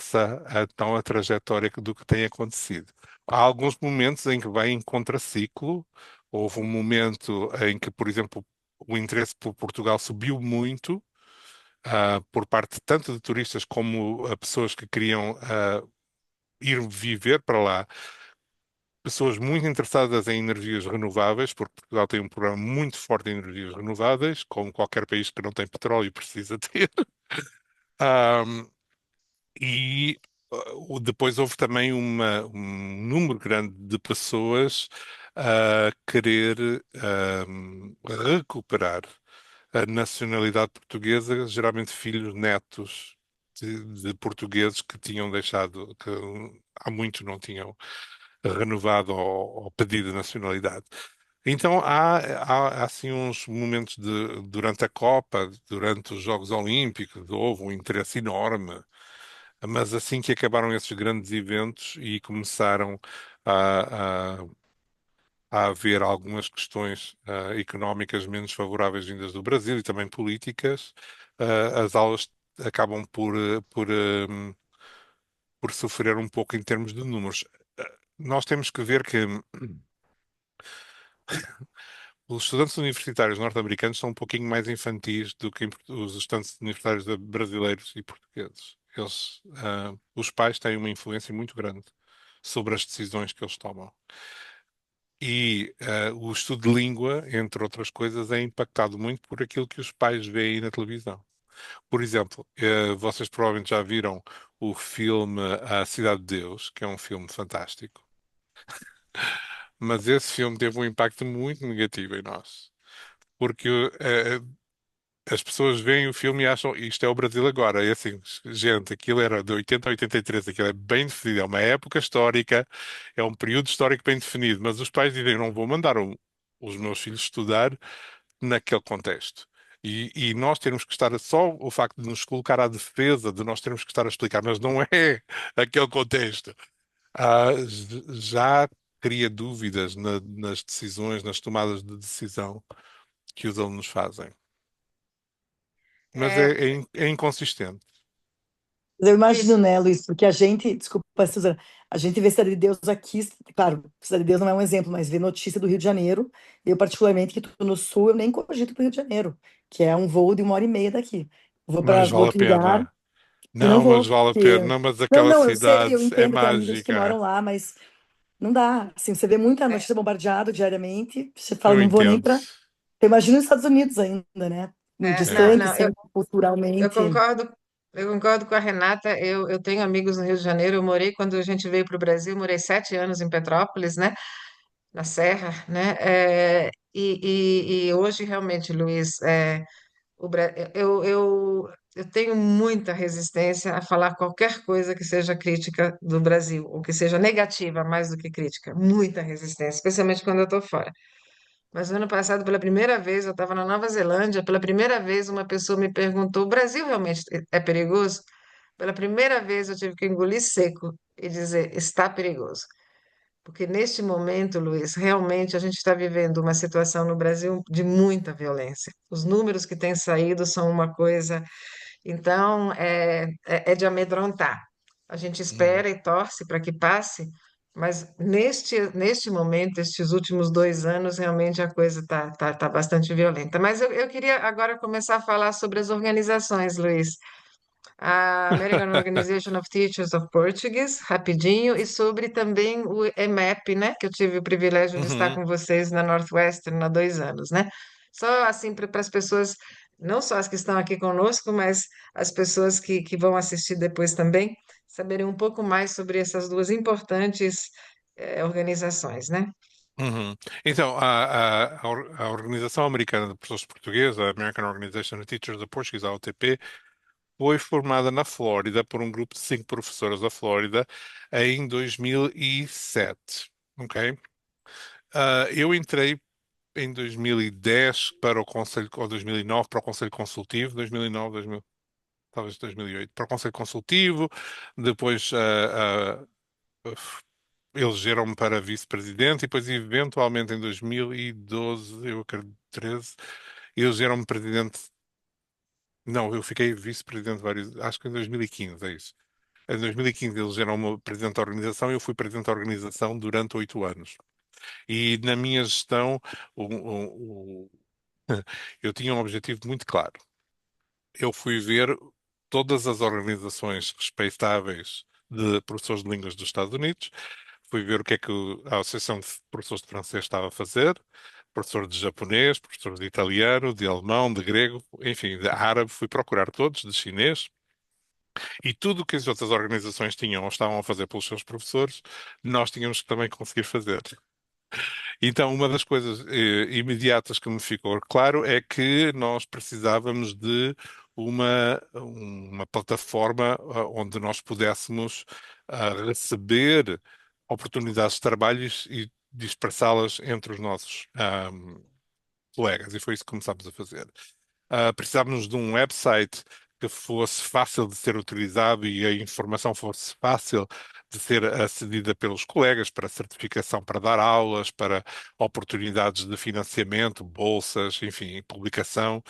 trajetória do que tem acontecido. Há alguns momentos em que vai em contraciclo. Houve um momento em que, por exemplo, o interesse por Portugal subiu muito, por parte tanto de turistas como a pessoas que queriam ir viver para lá. Pessoas muito interessadas em energias renováveis, porque Portugal tem um programa muito forte de energias renováveis, como qualquer país que não tem petróleo precisa ter. E depois houve também um número grande de pessoas a querer recuperar a nacionalidade portuguesa, geralmente filhos, netos de portugueses que tinham deixado, que há muito não tinham renovado ou pedido a nacionalidade. Então há assim uns momentos durante a Copa, durante os Jogos Olímpicos, houve um interesse enorme, mas assim que acabaram esses grandes eventos e começaram a, a, a haver algumas questões económicas menos favoráveis vindas do Brasil e também políticas, as aulas acabam por sofrer um pouco em termos de números. Nós temos que ver que os estudantes universitários norte-americanos são um pouquinho mais infantis do que os estudantes universitários brasileiros e portugueses. Os pais têm uma influência muito grande sobre as decisões que eles tomam. E o estudo de língua, entre outras coisas, é impactado muito por aquilo que os pais veem na televisão. Por exemplo, vocês provavelmente já viram o filme A Cidade de Deus, que é um filme fantástico, mas esse filme teve um impacto muito negativo em nós. Porque as pessoas veem o filme e acham isto é o Brasil agora. E assim, gente, aquilo era de 80 a 83, aquilo é bem definido, é uma época histórica, é um período histórico bem definido, mas os pais dizem, não vou mandar os meus filhos estudar naquele contexto. E nós temos que estar, só o facto de nos colocar à defesa, de nós termos que estar a explicar, mas não é aquele contexto. Já cria dúvidas nas decisões, nas tomadas de decisão que os alunos fazem. Mas é, é inconsistente. Eu imagino, isso. né, Luiz, porque a gente, desculpa, Suzana, a gente vê Cidade de Deus aqui, claro, Cidade de Deus não é um exemplo, mas vê notícia do Rio de Janeiro, eu particularmente, que estou no Sul, eu nem cogito para o Rio de Janeiro, que é um voo de 1 hora e meia daqui. Vou para Mas vale a outro lugar pena. e não Não, mas vou vale a pena. ter. Não, mas Não, aquela não, eu sei, cidade eu é entendo, eu tenho amigas que moram mágica. lá, mas não dá. Assim, você vê muita É, notícia bombardeada diariamente, você fala, Eu não vou nem entendo. para. Eu imagino os Estados Unidos ainda, né? não, É. Distante, não, sem eu culturalmente. concordo, eu concordo com a Renata. Eu tenho amigos no Rio de Janeiro. Eu morei quando a gente veio para o Brasil, morei 7 anos em Petrópolis, né? Na Serra, né? E hoje realmente, Luiz, eu tenho muita resistência a falar qualquer coisa que seja crítica do Brasil, ou que seja negativa mais do que crítica. Muita resistência, especialmente quando eu estou fora. Mas no ano passado, pela primeira vez, eu estava na Nova Zelândia, pela primeira vez uma pessoa me perguntou: o Brasil realmente é perigoso? Pela primeira vez eu tive que engolir seco e dizer: está perigoso. Porque neste momento, Luiz, realmente a gente está vivendo uma situação no Brasil de muita violência. Os números que têm saído são uma coisa, então é de amedrontar. A gente Uhum. espera e torce para que passe, mas neste momento, estes últimos 2 anos, realmente a coisa tá bastante violenta. Mas eu queria agora começar a falar sobre as organizações, Luiz. A American Organization of Teachers of Portuguese, rapidinho, e sobre também o EMAP, né, que eu tive o privilégio de estar Uhum. com vocês na Northwestern há 2 anos, né? Só assim para as pessoas, não só as que estão aqui conosco, mas as pessoas que vão assistir depois também, saberem um pouco mais sobre essas duas importantes organizações, né? Uhum. Então, a Organização Americana de Professores Portugueses, a American Organization of Teachers of Portuguese, a OTP, foi formada na Flórida por um grupo de 5 professoras da Flórida em 2007. Ok? Eu entrei em 2010 para o Conselho, ou 2009 para o Conselho Consultivo, 2009, 2000, talvez 2008, para o Conselho Consultivo, depois elegeram-me para vice-presidente e depois, eventualmente, em 2012, eu acredito, 13, elegeram-me presidente. Não, eu fiquei vice-presidente vários, acho que em 2015, é isso. Em 2015 elegeram-me presidente da organização e eu fui presidente da organização durante 8 anos. E na minha gestão, eu tinha um objetivo muito claro. Eu fui ver todas as organizações respeitáveis de professores de línguas dos Estados Unidos, fui ver o que é que a Associação de Professores de Francês estava a fazer, professor de japonês, professor de italiano, de alemão, de grego, enfim, de árabe, fui procurar todos, de chinês, e tudo o que as outras organizações tinham ou estavam a fazer pelos seus professores, nós tínhamos que também conseguir fazer. Então, uma das coisas imediatas que me ficou claro é que nós precisávamos de uma plataforma onde nós pudéssemos receber oportunidades de trabalho e dispersá-las entre os nossos colegas, e foi isso que começámos a fazer. Precisávamos de um website que fosse fácil de ser utilizado e a informação fosse fácil de ser acedida pelos colegas para certificação, para dar aulas, para oportunidades de financiamento, bolsas, enfim, publicação,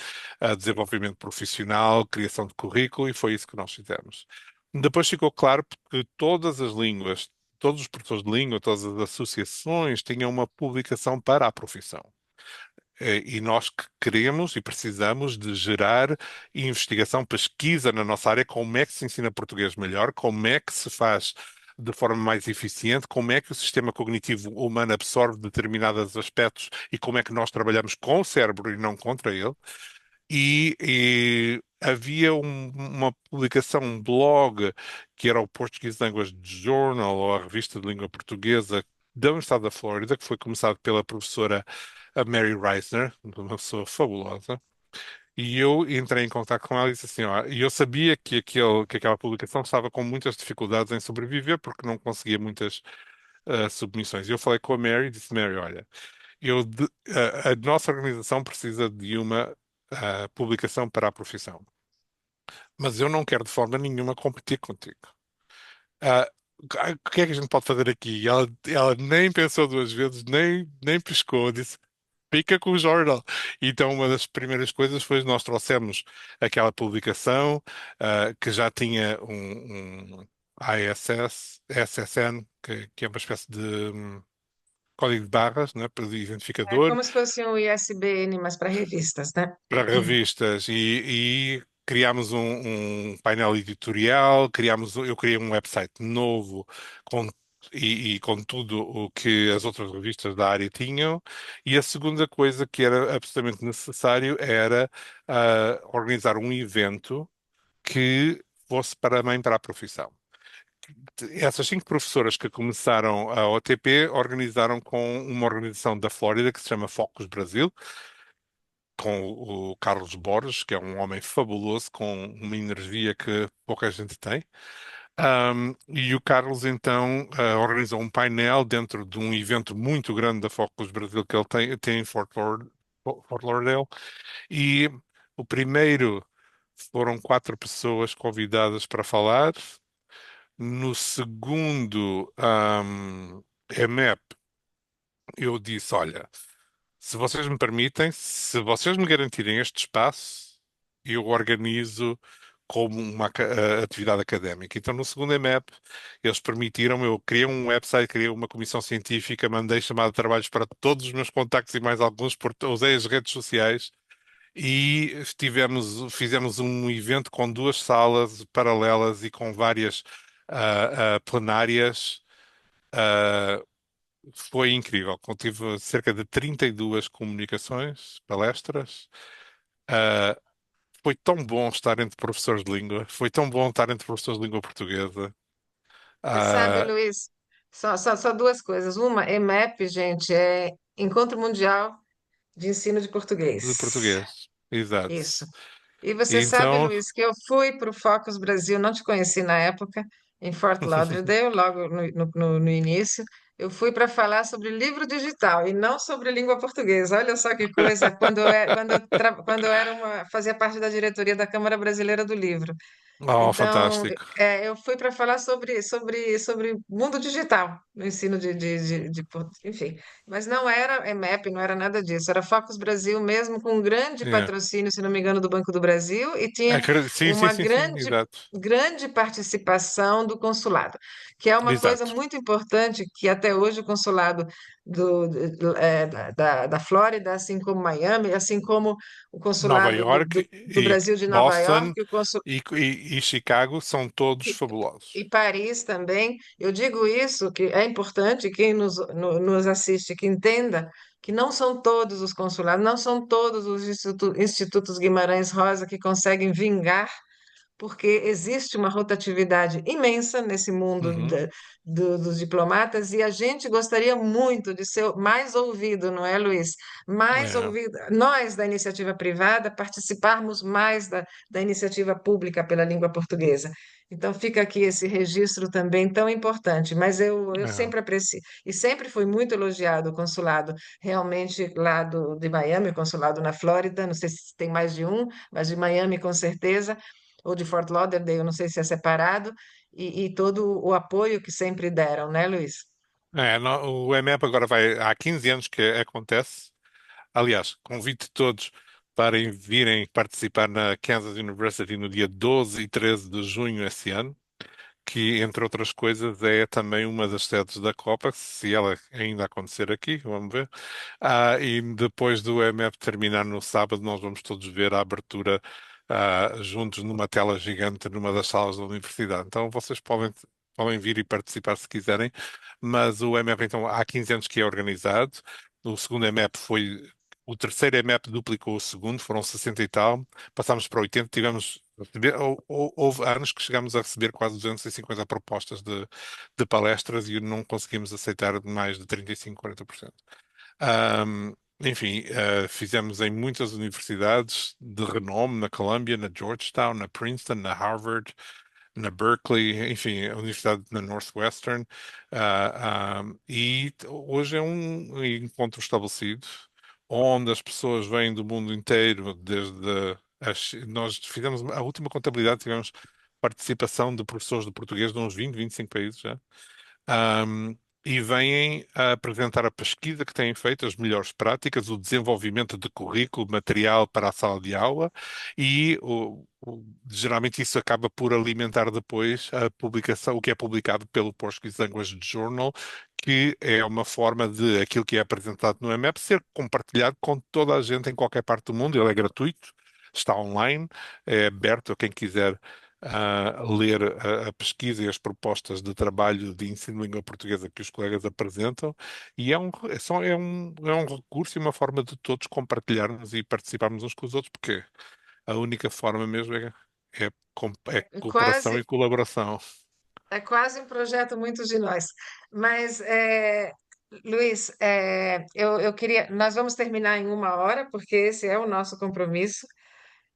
desenvolvimento profissional, criação de currículo, e foi isso que nós fizemos. Depois ficou claro que todas as línguas, todos os professores de língua, todas as associações tinham uma publicação para a profissão. E nós que queremos e precisamos de gerar investigação, pesquisa na nossa área, como é que se ensina português melhor, como é que se faz de forma mais eficiente, como é que o sistema cognitivo humano absorve determinados aspectos e como é que nós trabalhamos com o cérebro e não contra ele. E havia uma publicação, um blog, que era o Portuguese Language Journal, ou a revista de língua portuguesa da Universidade da Flórida, que foi começado pela professora Mary Reisner, uma pessoa fabulosa. E eu entrei em contato com ela e disse assim, ó, e eu sabia que aquela publicação estava com muitas dificuldades em sobreviver, porque não conseguia muitas submissões. E eu falei com a Mary e disse, Mary, olha, a nossa organização precisa de uma publicação para a profissão. Mas eu não quero de forma nenhuma competir contigo. Ah, o que é que a gente pode fazer aqui? Ela nem pensou 2 vezes, nem piscou, disse, fica com o jornal. Então, uma das primeiras coisas foi nós trouxemos aquela publicação, que já tinha um SSN, que é uma espécie de código de barras, né, para É identificador, como se fosse um ISBN, mas para revistas, né? para revistas e criámos um painel editorial, eu criei um website novo com, e com tudo o que as outras revistas da área tinham. E a segunda coisa que era absolutamente necessário era organizar um evento que fosse para a profissão. Essas 5 professoras que começaram a OTP organizaram com uma organização da Flórida que se chama Focus Brasil, com o Carlos Borges, que é um homem fabuloso, com uma energia que pouca gente tem. E o Carlos então organizou um painel dentro de um evento muito grande da Focus Brasil que ele tem em Fort Lauderdale. E o primeiro foram 4 pessoas convidadas para falar. No segundo EMEP, eu disse: olha, se vocês me permitem, se vocês me garantirem este espaço, eu organizo como uma atividade académica. Então, no segundo EMEP, eles permitiram, eu criei um website, criei uma comissão científica, mandei chamada de trabalhos para todos os meus contactos e mais alguns, usei as redes sociais e fizemos um evento com 2 salas paralelas e com várias plenárias. Ah, Foi incrível. Tive cerca de 32 comunicações, palestras. Ah, Foi tão bom estar entre professores de língua. Foi tão bom estar entre professores de língua portuguesa. Você sabe, Ah, Luiz, só duas coisas. Uma, EMEP, gente, é Encontro Mundial de Ensino de de Português. português. Exato. Isso. E você sabe, Então, Luiz, que eu fui para o Focus Brasil, não te conheci na época, em Fort Lauderdale, logo no início. Eu fui para falar sobre livro digital e não sobre língua portuguesa. Olha só que coisa, quando eu era fazia parte da diretoria da Câmara Brasileira do Livro. oh, Então, fantástico. eu fui para falar sobre mundo digital, no ensino enfim. Mas não era EMEP, não era nada disso. Era Focus Brasil mesmo, com um grande É. patrocínio, se não me engano, do Banco do Brasil, e tinha Sim, sim, uma sim, sim, exato. grande participação do consulado, que é uma coisa Exato. muito importante, que até hoje o consulado da Flórida, assim como Miami, assim como o Nova consulado York do e Brasil de Nova Boston York, e Chicago são todos e, e fabulosos. Paris também. Eu digo isso, que é importante quem nos assiste que entenda que não são todos os consulados, não são todos os institutos Guimarães Rosa que conseguem vingar, porque existe uma rotatividade imensa nesse mundo Uhum. dos diplomatas e a gente gostaria muito de ser mais ouvido, não é, Luiz? Mais É, ouvido, nós da iniciativa privada participarmos mais da iniciativa pública pela língua portuguesa. Então fica aqui esse registro também tão importante, mas eu é. sempre apreciei e sempre fui muito elogiado o consulado realmente lá de Miami, o consulado na Flórida, não sei se tem mais de um, mas de Miami com certeza ou de Fort Lauderdale, eu não sei se é separado, e todo o apoio que sempre deram, né, Luiz? O EMEP agora há 15 anos que acontece. Aliás, convido todos para virem participar na Kansas University no dia 12 e 13 de junho esse ano, que, entre outras coisas, é também uma das sedes da Copa, se ela ainda acontecer aqui, vamos ver. E depois do EMEP terminar no sábado, nós vamos todos ver a abertura juntos numa tela gigante numa das salas da universidade. Então vocês podem vir e participar se quiserem, mas o EMEP então há 15 anos que é organizado. O segundo EMEP foi o terceiro EMEP duplicou o segundo, foram 60 e tal, passámos para 80, houve anos que chegámos a receber quase 250 propostas de palestras e não conseguimos aceitar mais de 35, 40%. Enfim, fizemos em muitas universidades de renome, na Columbia, na Georgetown, na Princeton, na Harvard, na Berkeley, enfim, a Universidade na Northwestern, e hoje é um encontro estabelecido, onde as pessoas vêm do mundo inteiro, nós fizemos a última contabilidade, tivemos participação de professores de português de uns 20, 25 países já, um, e vêm a apresentar a pesquisa que têm feito, as melhores práticas, o desenvolvimento de currículo, material para a sala de aula e geralmente isso acaba por alimentar depois a publicação, o que é publicado pelo Portuguese Language Journal, que é uma forma de aquilo que é apresentado no MEP ser compartilhado com toda a gente em qualquer parte do mundo, ele é gratuito. está online, é aberto a quem quiser ler a pesquisa e as propostas de trabalho de ensino de língua portuguesa que os colegas apresentam, e é um recurso e uma forma de todos compartilharmos e participarmos uns com os outros, porque a única forma mesmo é É cooperação quase, e colaboração. é quase um projeto muitos de nós. Mas, Luiz, eu queria. Nós vamos terminar em 1 hora, porque esse é o nosso compromisso.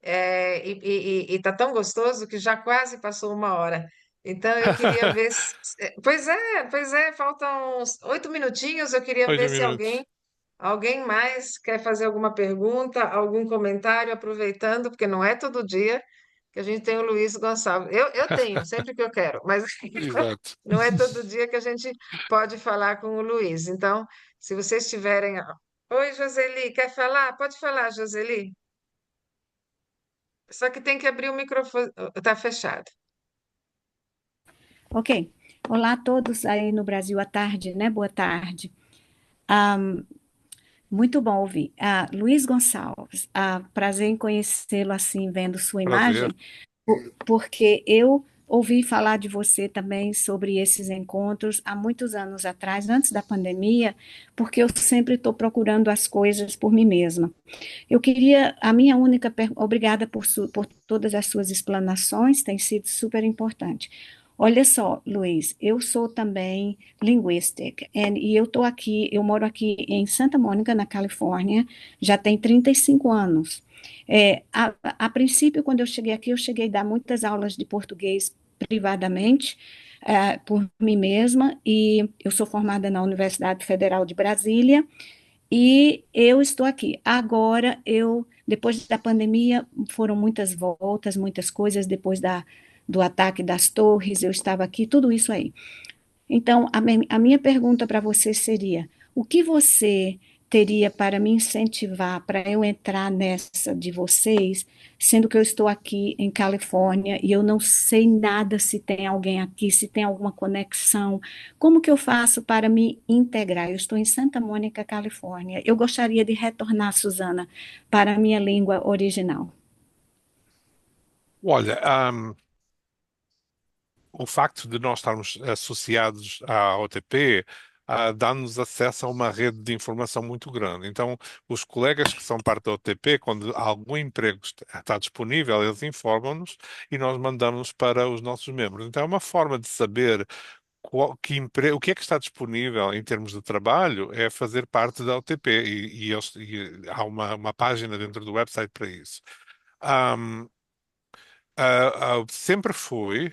E tá tão gostoso que já quase passou 1 hora. Então eu queria ver pois é, faltam uns 8 minutinhos. Eu queria ver Oito se minutos. alguém mais quer fazer alguma pergunta, algum comentário, aproveitando, porque não é todo dia que a gente tem o Luiz Gonçalves. Eu tenho, sempre que eu quero, mas Exato. não é todo dia que a gente pode falar com o Luiz. Então, se vocês tiverem. Oi, Joseli, quer falar? Pode falar, Joseli. Só que tem que abrir o microfone. Está fechado. Ok. Olá a todos aí no Brasil à tarde, né? Boa tarde. Ah, muito bom ouvir. Luiz Gonçalves, prazer em conhecê-lo assim, vendo sua Prazer. imagem, porque eu ouvi falar de você também sobre esses encontros há muitos anos atrás, antes da pandemia, porque eu sempre estou procurando as coisas por mim mesma. Eu queria, a minha única, obrigada por todas as suas explanações, tem sido super importante. Olha só, Luiz, eu sou também linguistic, e eu estou aqui, eu moro aqui em Santa Mônica, na Califórnia, já tem 35 anos. A princípio, quando eu cheguei aqui, eu cheguei a dar muitas aulas de português privadamente, por mim mesma, e eu sou formada na Universidade Federal de Brasília, e eu estou aqui. Agora, depois da pandemia, foram muitas voltas, muitas coisas, depois do ataque das torres, eu estava aqui, tudo isso aí. Então, a minha pergunta para você seria: o que você teria para me incentivar para eu entrar nessa de vocês, sendo que eu estou aqui em Califórnia e eu não sei nada se tem alguém aqui, se tem alguma conexão? Como que eu faço para me integrar? Eu estou em Santa Mônica, Califórnia. Eu gostaria de retornar, Suzana, para a minha língua original. Olha, o facto de nós estarmos associados à OTP dá-nos acesso a uma rede de informação muito grande. Então, os colegas que são parte da OTP, quando algum emprego está disponível, eles informam-nos e nós mandamos para os nossos membros. Então, é uma forma de saber o que é que está disponível em termos de trabalho é fazer parte da OTP e há uma página dentro do website para isso. Ahm, Sempre foi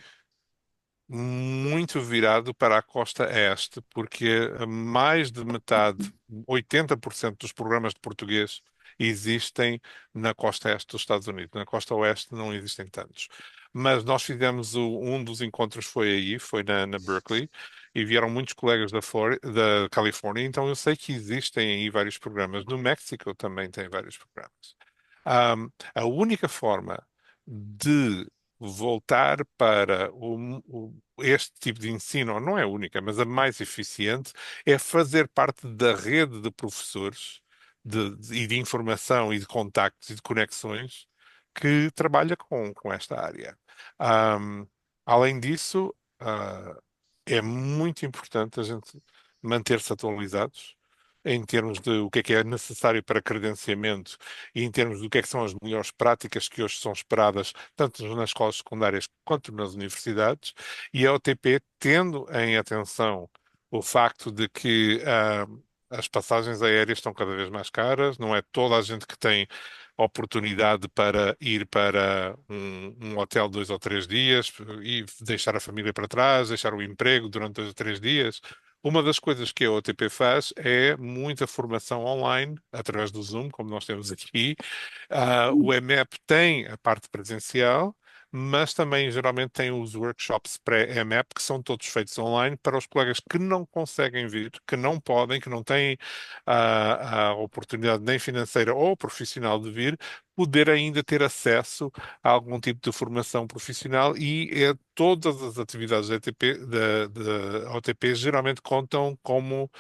muito virado para a costa este, porque mais de metade, 80% dos programas de português existem na costa este dos Estados Unidos. Na costa oeste não existem tantos. Mas nós fizemos um dos encontros foi aí, foi na Berkeley, e vieram muitos colegas da Califórnia, então eu sei que existem aí vários programas. No México também tem vários programas. A única forma de voltar para este tipo de ensino, não é a única, mas a mais eficiente, é fazer parte da rede de professores e de informação e de contactos e de conexões que trabalha com esta área. Ahm, Além disso, é muito importante a gente manter-se atualizados em termos de o que é necessário para credenciamento e em termos do que é que são as melhores práticas que hoje são esperadas, tanto nas escolas secundárias quanto nas universidades, e a OTP tendo em atenção o facto de que as passagens aéreas estão cada vez mais caras, não é toda a gente que tem oportunidade para ir para um hotel 2 ou 3 dias e deixar a família para trás, deixar o emprego durante 2 ou 3 dias. Uma das coisas que a OTP faz é muita formação online, através do Zoom, como nós temos aqui. O EMAP tem a parte presencial, mas também geralmente tem os workshops pré-EMAP, que são todos feitos online para os colegas que não conseguem vir, que não podem, que não têm a oportunidade nem financeira ou profissional de vir, poder ainda ter acesso a algum tipo de formação profissional e todas as atividades da OTP geralmente contam como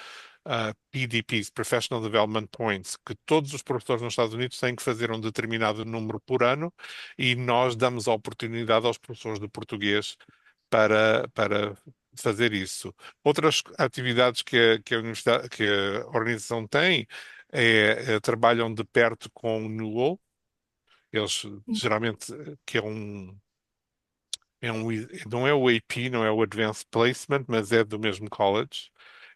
PDPs, Professional Development Points, que todos os professores nos Estados Unidos têm que fazer um determinado número por ano e nós damos a oportunidade aos professores de português para fazer isso. Outras atividades que a universidade, que a organização tem trabalham de perto com o Newell. Eles geralmente, que não é o AP, não é o Advanced Placement, mas é do mesmo college.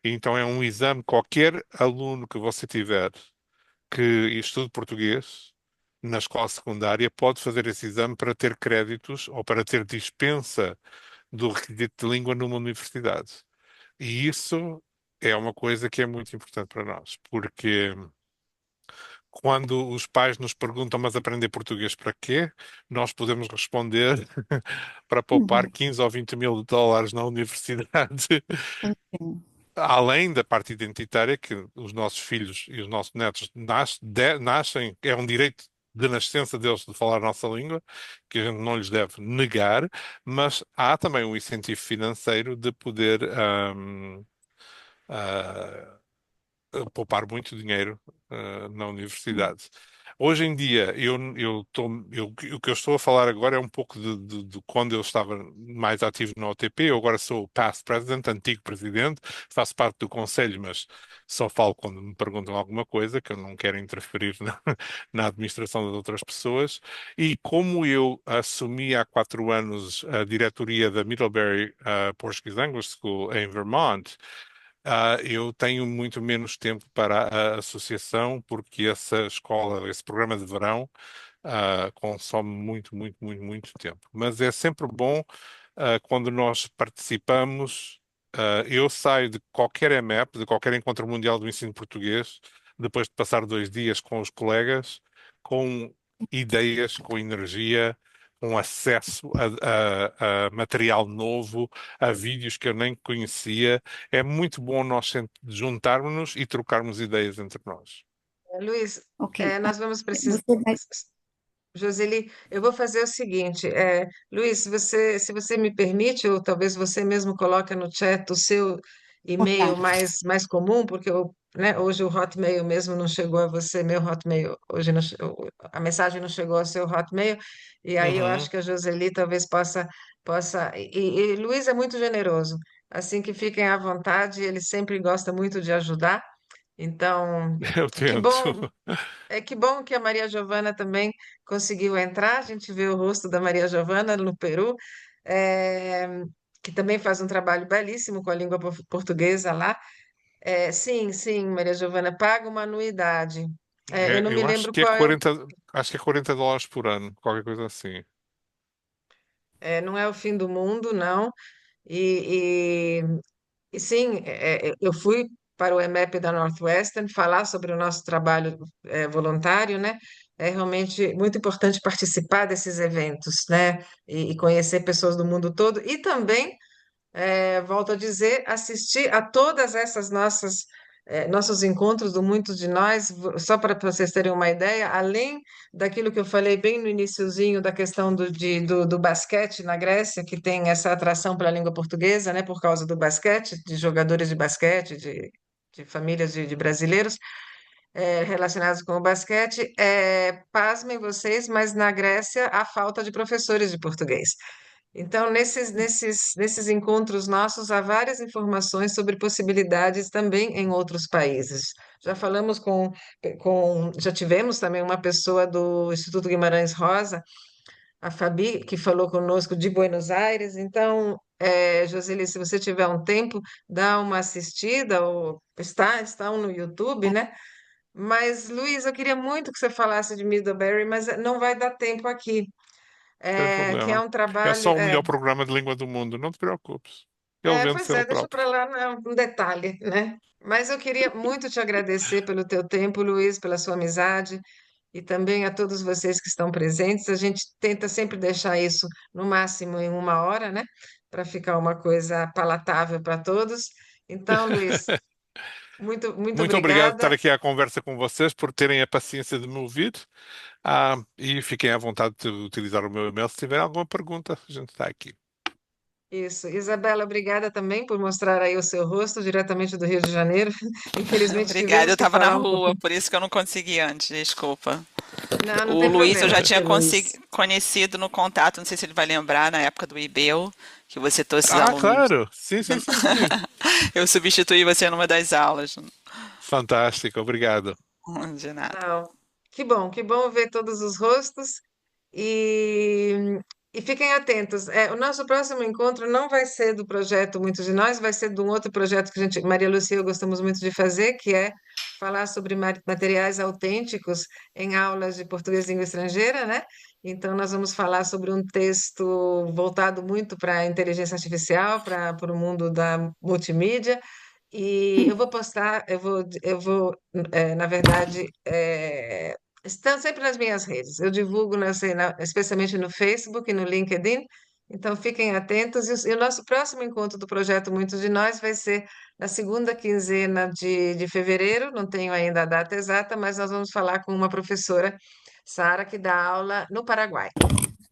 E então é um exame, qualquer aluno que você tiver que estude português na escola secundária pode fazer esse exame para ter créditos ou para ter dispensa do requisito de língua numa universidade. E isso é uma coisa que é muito importante para nós, porque quando os pais nos perguntam, mas aprender português para quê? Nós podemos responder para poupar Uhum. 15 ou 20 mil dólares na universidade. Sim. Além da parte identitária, que os nossos filhos e os nossos netos nascem, é um direito de nascença deles de falar a nossa língua, que a gente não lhes deve negar, mas há também um incentivo financeiro de poder ah, poupar muito dinheiro na universidade. Hoje em dia, o que eu estou a falar agora é um pouco de quando eu estava mais ativo na OTP. Eu agora sou past president, antigo presidente, faço parte do conselho, mas só falo quando me perguntam alguma coisa, que eu não quero interferir na administração das outras pessoas. E como eu assumi há 4 anos a diretoria da Middlebury Portuguese Language School em Vermont, eu tenho muito menos tempo para a associação, porque essa escola, esse programa de verão, consome muito, muito, muito, muito tempo. Mas é sempre bom, quando nós participamos. Eu saio de qualquer EMEP, de qualquer Encontro Mundial do Ensino Português, depois de passar 2 dias com os colegas, com ideias, com energia, com acesso a material novo, a vídeos que eu nem conhecia. É muito bom nós sempre juntarmos-nos e trocarmos ideias entre nós. Luiz, Ok. nós vamos precisar. Você vai. Joseli, eu vou fazer o seguinte, Luiz, se você me permite, ou talvez você mesmo coloque no chat o seu Tá. e-mail mais comum, porque né, hoje o Hotmail mesmo não chegou a você, meu Hotmail, hoje a mensagem não chegou ao seu Hotmail, e aí eu Uhum. acho que a Joseli talvez possa, e Luiz é muito generoso, assim que fiquem à vontade, ele sempre gosta muito de ajudar, então, Eu que tento. bom. Que bom que a Maria Giovana também conseguiu entrar. A gente vê o rosto da Maria Giovana no Peru, eh, que também faz um trabalho belíssimo com a língua portuguesa lá. Sim, sim, Maria Giovana paga uma anuidade. Eu não me Eu acho lembro que é qual é 40, acho que é $40 por ano, qualquer coisa assim. não é o fim do mundo, não. E, e sim, eu fui para o EMEP da Northwestern falar sobre o nosso trabalho voluntário, né? É realmente muito importante participar desses eventos, né? E conhecer pessoas do mundo todo e também volto a dizer, assistir a todas essas nossos encontros do Muitos de Nós, só para vocês terem uma ideia, além daquilo que eu falei bem no iniciozinho da questão do basquete na Grécia, que tem essa atração pela língua portuguesa, né, por causa do basquete, de jogadores de basquete, de famílias de brasileiros relacionados com o basquete, pasmem vocês, mas na Grécia há falta de professores de português. Então, nesses encontros nossos, há várias informações sobre possibilidades também em outros países. Já falamos já tivemos também uma pessoa do Instituto Guimarães Rosa, a Fabi, que falou conosco de Buenos Aires. Então, Joseli, se você tiver um tempo, dá uma assistida, ou estão no YouTube, né? Mas, Luiz, eu queria muito que você falasse de Middlebury, mas não vai dar tempo aqui. Sem Que é problema. um É trabalho. só o melhor programa de língua do mundo, não te preocupes. Ele vende Pois se ele deixa próprio. para lá, não é um detalhe, né? Mas eu queria muito te agradecer pelo teu tempo, Luiz, pela sua amizade e também a todos vocês que estão presentes. A gente tenta sempre deixar isso no máximo em 1 hora, né? Para ficar uma coisa palatável para todos. Então, Luiz, muito, muito Muito obrigado por estar obrigada. aqui à conversa com vocês, por terem a paciência de me ouvir. E fiquem à vontade de utilizar o meu e-mail se tiver alguma pergunta. A gente está aqui. Isso. Isabela, obrigada também por mostrar aí o seu rosto diretamente do Rio de Janeiro. Infelizmente Obrigada, eu tivemos que estava na falar um rua, pouquinho. por isso que eu não consegui antes, desculpa. Não, não O tem Luiz eu problema. já tinha Luiz. conhecido no contato, não sei se ele vai lembrar, na época do IBEL, que você trouxe esses Ah, alunos. claro. Sim, sim, sim, sim. Eu substituí você numa das aulas. Fantástico, obrigado. De nada. Não. Que bom ver todos os rostos e, e fiquem atentos. O nosso próximo encontro não vai ser do projeto Muitos de Nós, vai ser de um outro projeto que Maria Lúcia e eu gostamos muito de fazer, que é falar sobre materiais autênticos em aulas de português língua estrangeira, né? Então, nós vamos falar sobre um texto voltado muito para a inteligência artificial, para o mundo da multimídia. E eu vou postar, na verdade, estão sempre nas minhas redes. Eu divulgo, especialmente no Facebook e no LinkedIn. Então, fiquem atentos. E o nosso próximo encontro do projeto Muitos de Nós vai ser na segunda quinzena de fevereiro. Não tenho ainda a data exata, mas nós vamos falar com uma professora, Sara, que dá aula no Paraguai.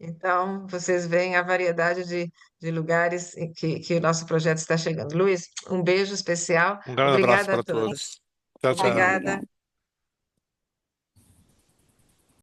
Então, vocês veem a variedade de lugares em que o nosso projeto está chegando. Luiz, um beijo especial. Um grande abraço Obrigada a para todos. todos. Tchau, tchau. Obrigada. Obrigada.